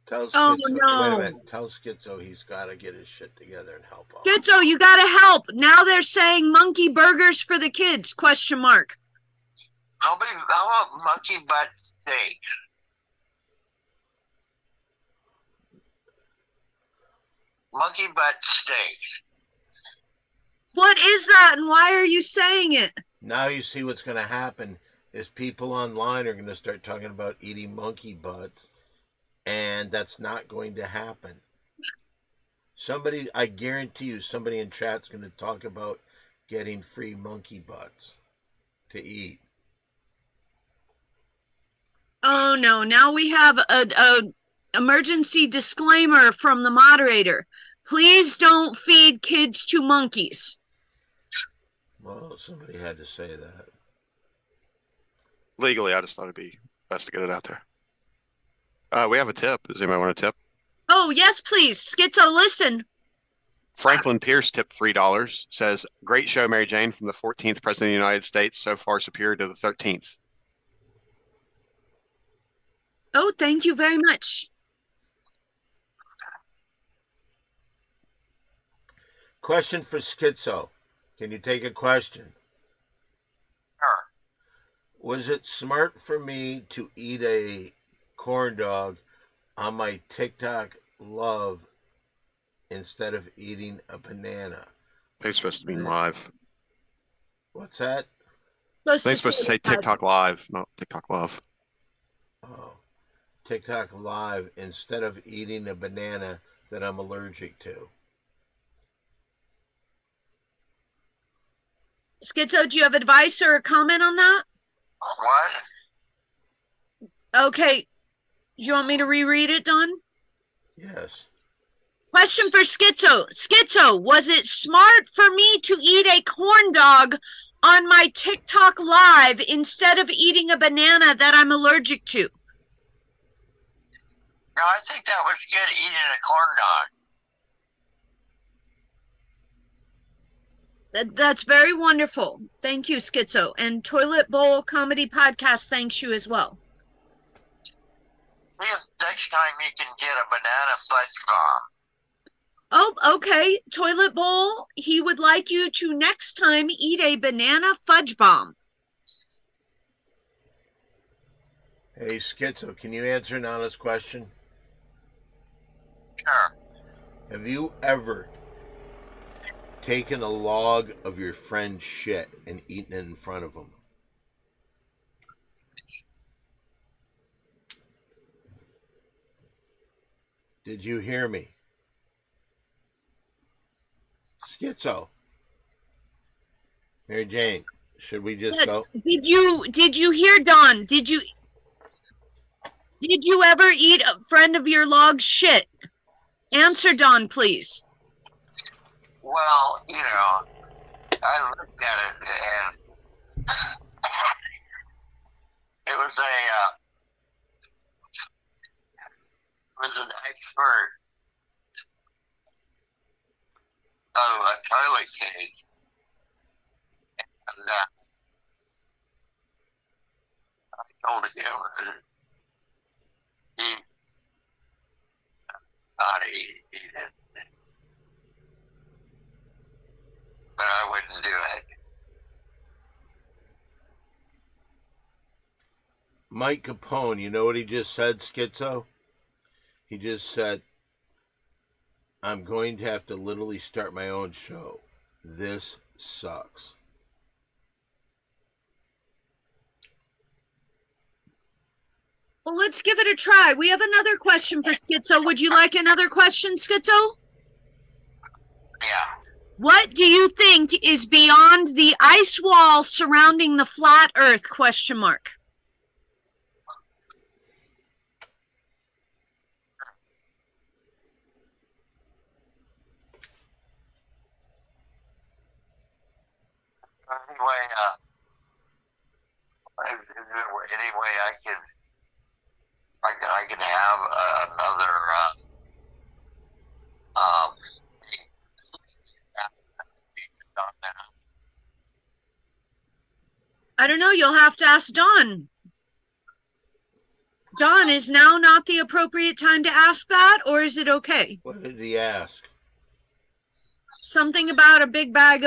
Tell Oh, Schizo, no. wait a minute. Tell Schizo he's got to get his shit together and help out. Schizo, you gotta help. Now they're saying monkey burgers for the kids, question mark. How about monkey butt steak? Monkey butt steaks. What is that and why are you saying it? Now you see what's going to happen is people online are going to start talking about eating monkey butts, and that's not going to happen. Somebody, I guarantee you, somebody in chat's going to talk about getting free monkey butts to eat. Oh no, now we have a emergency disclaimer from the moderator. Please don't feed kids to monkeys. Well, somebody had to say that. Legally, I just thought it'd be best to get it out there. We have a tip. Does anybody want a tip? Oh, yes, please. Schizo, listen. Franklin Pierce tipped $3. Says, great show, Mary Jane, from the 14th President of the United States, so far superior to the 13th. Oh, thank you very much. Question for Schizo. Can you take a question? Sure. Was it smart for me to eat a corn dog on my TikTok love instead of eating a banana? They're supposed to be live. What's that? They're supposed to say TikTok live, not TikTok love. Oh, TikTok live instead of eating a banana that I'm allergic to. Schizo, do you have advice or a comment on that? What? Okay. Do you want me to reread it, Don? Yes. Question for Schizo. Schizo, was it smart for me to eat a corn dog on my TikTok live instead of eating a banana that I'm allergic to? No, I think that was good, eating a corn dog. That's very wonderful. Thank you, Schizo. And Toilet Bowl Comedy Podcast thanks you as well. See if next time you can get a banana fudge bomb. Oh, okay. Toilet Bowl, he would like you to next time eat a banana fudge bomb. Hey, Schizo, can you answer an honest question? Sure. Have you ever taken a log of your friend's shit and eaten it in front of him? Did you hear me? Schizo. Mary Jane, should we just go? Did you hear Don? Did you ever eat a friend of your log's shit? Answer, Don, please. Well, you know, I looked at it and it was an expert of a toilet cage, and I told him he thought he did, but I wouldn't do it. Mike Capone, you know what he just said, Schizo? He just said, I'm going to have to literally start my own show. This sucks. Well, let's give it a try. We have another question for Schizo. Would you like another question, Schizo? Yeah. What do you think is beyond the ice wall surrounding the flat Earth? Question mark. Anyway, I can I can have another um, on that. I don't know. You'll have to ask Don. Don, is now not the appropriate time to ask that, or is it okay? What did he ask? Something about a big bag.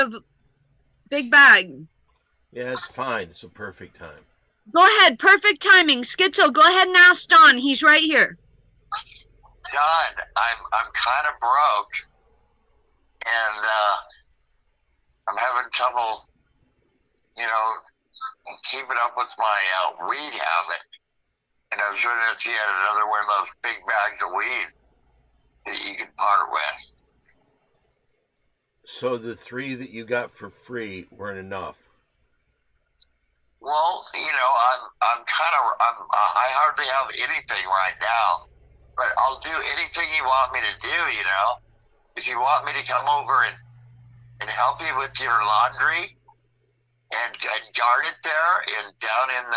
Yeah, it's fine. It's a perfect time. Go ahead. Perfect timing. Schizo, go ahead and ask Don. He's right here. Don, I'm kind of broke, and I'm having trouble, keeping up with my weed habit. And I was wondering if you had another one of those big bags of weed that you could part with. So the 3 that you got for free weren't enough. Well, I hardly have anything right now, but I'll do anything you want me to do, If you want me to come over and help you with your laundry and guard it there and down in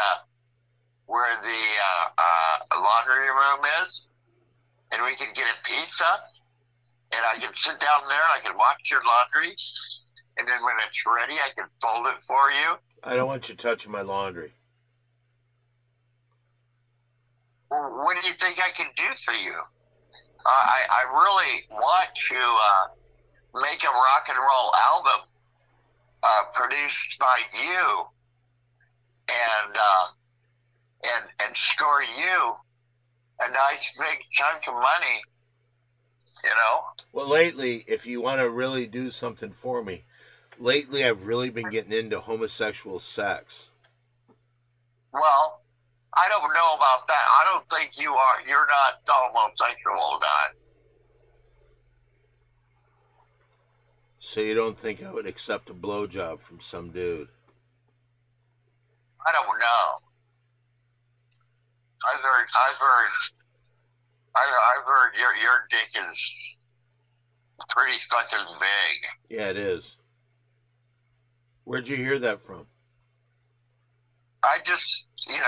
where the laundry room is, and we can get a pizza, and I can sit down there and I can watch your laundry, and then when it's ready, I can fold it for you. I don't want you touching my laundry. What do you think I can do for you? I really want to make a rock and roll album produced by you, and score you a nice big chunk of money, Well, lately, if you want to really do something for me, lately I've really been getting into homosexual sex. Well, I don't know about that. I don't think you're not homosexual, Don. So you don't think I would accept a blowjob from some dude? I don't know. I've heard your dick is pretty fucking big. Yeah, it is. Where'd you hear that from? I just, sitting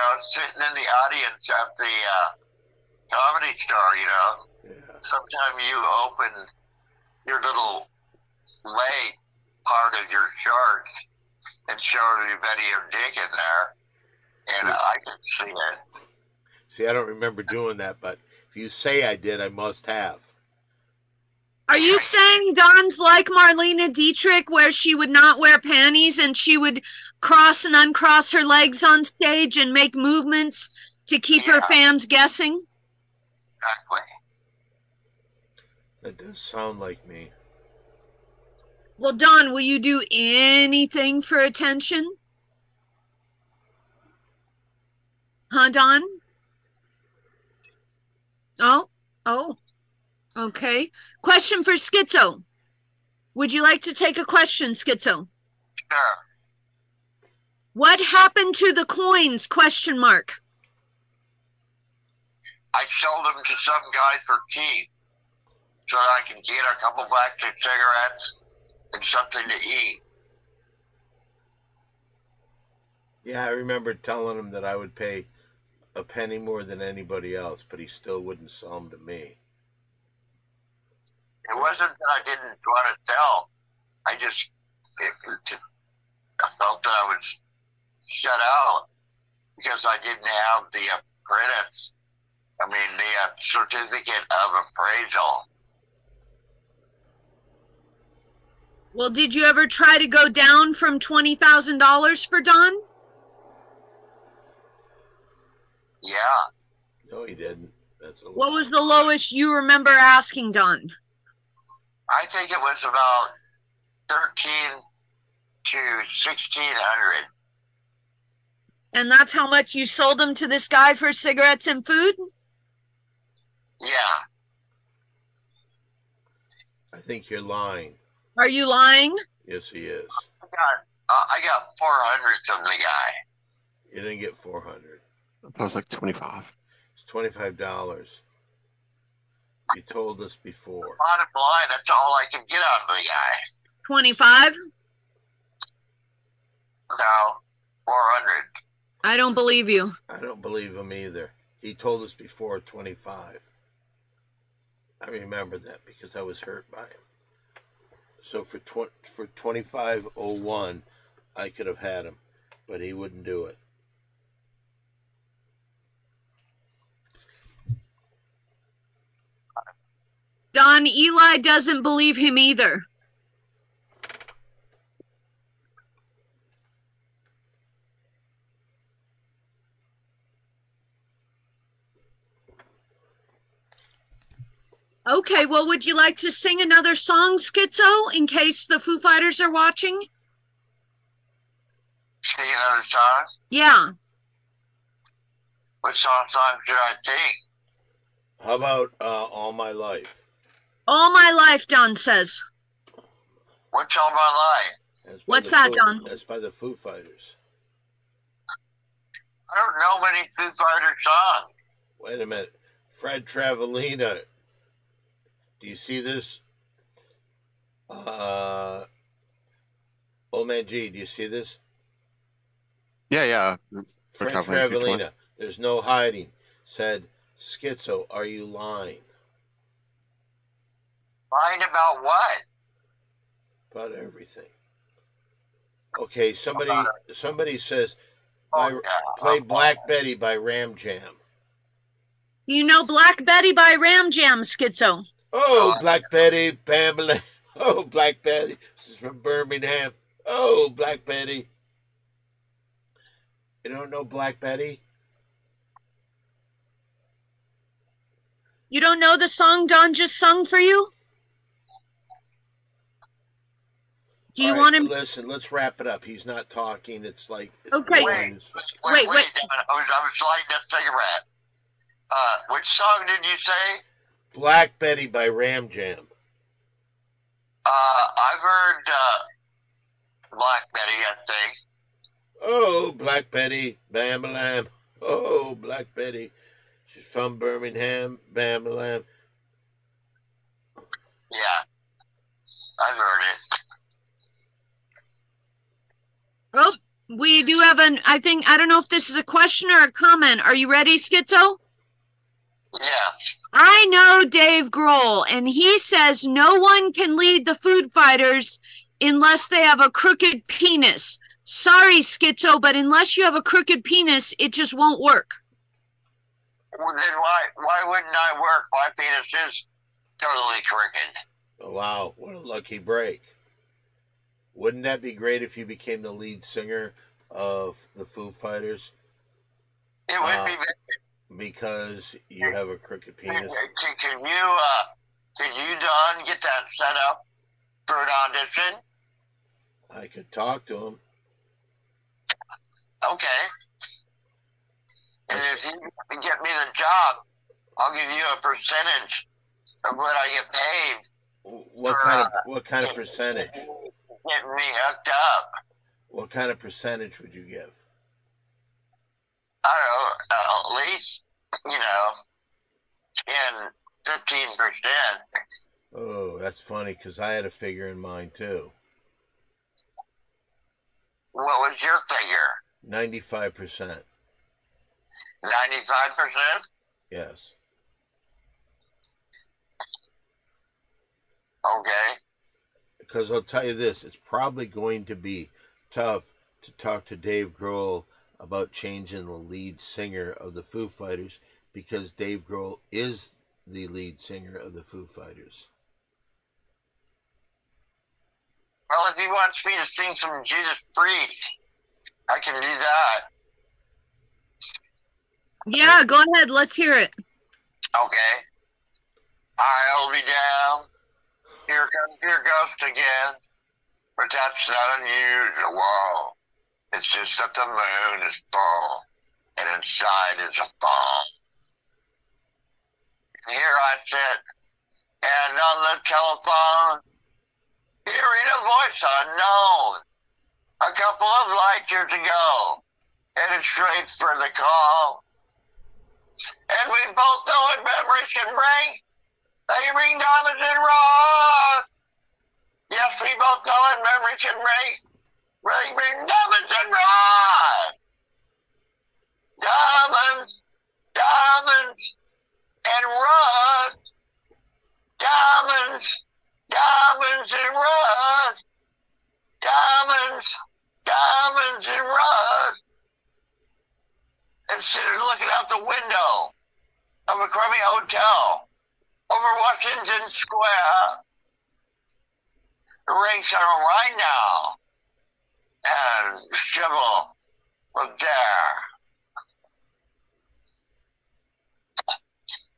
in the audience at the comedy store, Yeah. Sometime you open your little leg part of your shorts and show everybody your dick in there, and I can see it. See, I don't remember doing that, but if you say I did, I must have. Are you saying Don's like Marlene Dietrich, where she would not wear panties and she would cross and uncross her legs on stage and make movements to keep her fans guessing? Exactly. That does sound like me. Well, Don, will you do anything for attention? Huh, Don? Oh, okay. Question for Schizo. Would you like to take a question, Schizo? Sure. What happened to the coins? Question mark. I sold them to some guy for cheap so that I can get a couple packs of cigarettes and something to eat. Yeah, I remember telling him that I would pay a penny more than anybody else, but he still wouldn't sell them to me. It wasn't that I didn't want to sell. I felt that I was shut out because I didn't have the credits. The certificate of appraisal. Well, did you ever try to go down from $20,000 for Don? Yeah. No, he didn't. That's a lie. What was the lowest you remember asking Don? I think it was about 13 to 1,600. And that's how much you sold them to this guy for cigarettes and food? Yeah. I think you're lying. Are you lying? Yes, he is. I got 400 from the guy. You didn't get 400. That was like 25. It's $25. You told us before. Bottom line, that's all I can get out of the guy. 25? No, 400. I don't believe you. I don't believe him either. He told us before 25. I remember that because I was hurt by him. So for 2501, I could have had him, but he wouldn't do it. Don, Eli doesn't believe him either. Okay, well, would you like to sing another song, Schizo, in case the Foo Fighters are watching? Sing another song? Yeah. What song should I sing? How about All My Life? All My Life, Don says. What's All My Life? What's that, Don? That's by the Foo Fighters. I don't know many Foo Fighters songs. Wait a minute. Fred Travellina. Do you see this? Old Man G, do you see this? Yeah. Fred Travellina. There's no hiding. Said, Schizo, are you lying? Lying about what? About everything. Okay, somebody says, play Black Betty by Ram Jam. You know Black Betty by Ram Jam, Schizo. Oh, Black Betty, Pamela. Oh, Black Betty. This is from Birmingham. Oh, Black Betty. You don't know Black Betty? You don't know the song Don just sung for you? Do you want him? Listen, let's wrap it up. He's not talking. It's like... Okay. Wait, Don. I was lighting a cigarette. Which song did you say? Black Betty by Ram Jam. I've heard Black Betty, I think. Oh, Black Betty, Bam-a-lam. Oh, Black Betty. She's from Birmingham, Bam-a-lam. Yeah, I've heard it. Oh, we do have I don't know if this is a question or a comment. Are you ready, Schizo? Yeah. I know Dave Grohl, and he says no one can lead the Foo Fighters unless they have a crooked penis. Sorry, Schizo, but unless you have a crooked penis, it just won't work. Well, then why wouldn't I work? My penis is totally crooked. Oh, wow, what a lucky break. Wouldn't that be great if you became the lead singer of the Foo Fighters? It would be. Because you have a crooked penis. Can you, Don, get that set up for an audition? I could talk to him. Okay. And if you can get me the job, I'll give you a percentage of what I get paid. What kind of percentage? Getting me hooked up. What kind of percentage would you give? I don't know, at least, 10, 15%. Oh, that's funny, because I had a figure in mind, too. What was your figure? 95%. 95%? Yes. Okay. Because I'll tell you this, it's probably going to be tough to talk to Dave Grohl about changing the lead singer of the Foo Fighters, because Dave Grohl is the lead singer of the Foo Fighters. Well, if he wants me to sing some Judas Priest, I can do that. Yeah, go ahead. Let's hear it. Okay. I'll be down. Here comes your ghost again. But that's not unusual. It's just that the moon is full, and inside is a ball. Here I sit, and on the telephone, hearing a voice unknown. A couple of light years ago, headed straight for the call. And we both know what memories can bring. They bring diamonds and rust. Yes, we both know what memories can bring. They bring diamonds and rust. Diamonds, diamonds. sitting looking out the window of a crummy hotel over Washington Square. The rain's coming right now, and Sybil was there.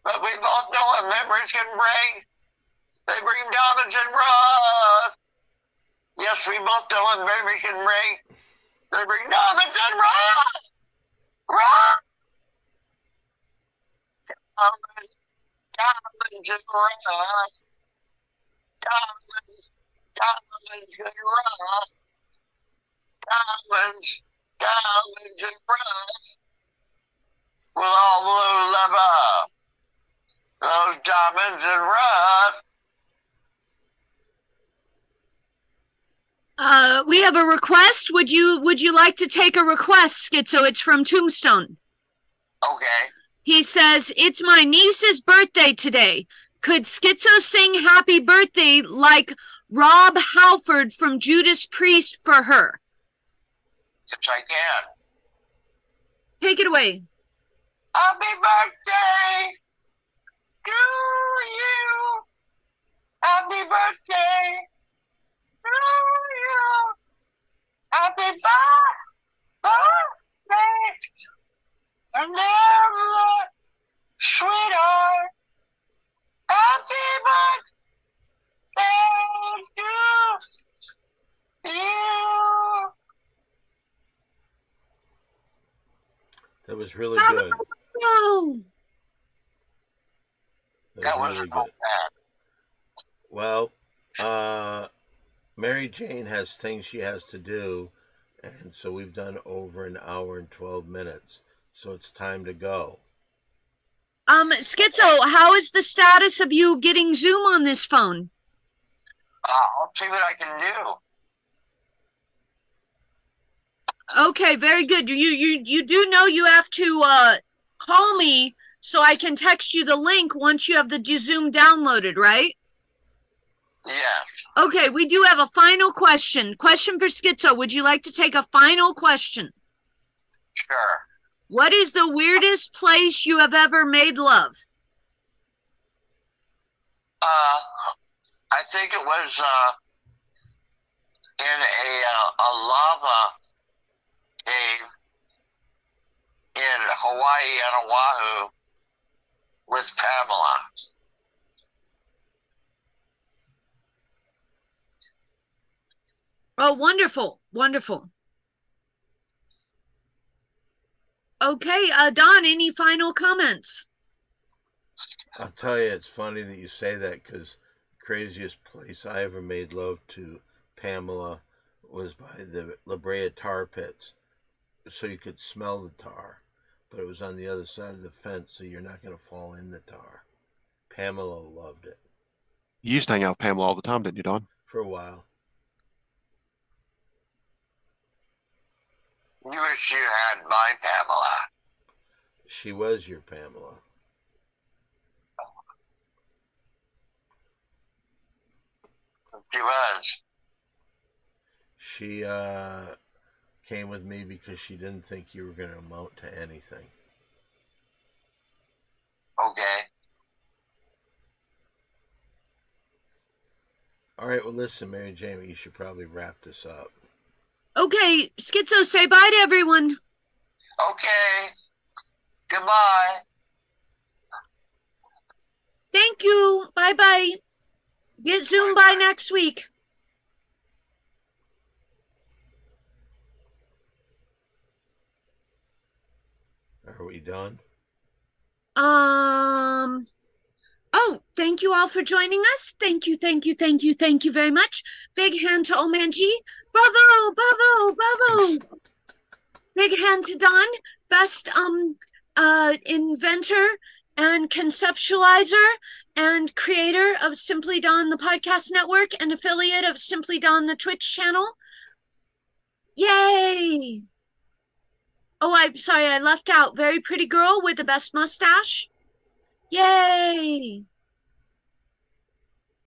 But we both know what memories can bring. They bring diamonds and rust. Yes, we both know what memories can bring. They bring diamonds and rust. Rust. Diamonds, diamonds and rust. Diamonds, diamonds and rust. Diamonds, diamonds and rust. With all blue leather. Those diamonds and rust. We have a request. Would you like to take a request, Schizo? It's from Tombstone. Okay. He says, it's my niece's birthday today. Could Schizo sing happy birthday like Rob Halford from Judas Priest for her? Yes, I can. Take it away. Happy birthday to you. Happy birthday to you. Happy birthday. And never, sweetheart. Happy birthday to you. That was really good. Oh, That was really not good. bad. Well, Mary Jane has things she has to do, and so we've done over an hour and 12 minutes. So it's time to go. Schizo, how is the status of you getting Zoom on this phone? I'll see what I can do. Okay, very good. You do know you have to call me so I can text you the link once you have the Zoom downloaded, right? Yes. Okay, we do have a final question. Question for Schizo. Would you like to take a final question? Sure. What is the weirdest place you have ever made love? I think it was in a lava cave in Hawaii and Oahu with Pamela. Oh, wonderful, wonderful. Okay, Don, any final comments? I'll tell you, it's funny that you say that, because the craziest place I ever made love to Pamela was by the La Brea tar pits, so you could smell the tar, but it was on the other side of the fence, so you're not going to fall in the tar. Pamela loved it. You used to hang out with Pamela all the time, didn't you, Don? For a while. You wish you had my Pamela. She was your Pamela. She was. She came with me because she didn't think you were going to amount to anything. Okay. All right, well, listen, Mary Jane, you should probably wrap this up. Okay, Schizo, say bye to everyone. Okay. Goodbye. Thank you. Bye-bye. Get Zoom by next week. Are we done? Oh, thank you all for joining us. Thank you, thank you, thank you, thank you very much. Big hand to Omanji. Bravo, bravo, bravo. Big hand to Don, best inventor and conceptualizer and creator of Simply Don, the podcast network, and affiliate of Simply Don, the Twitch channel. Yay! Oh, I'm sorry, I left out. Very pretty girl with the best mustache. Yay!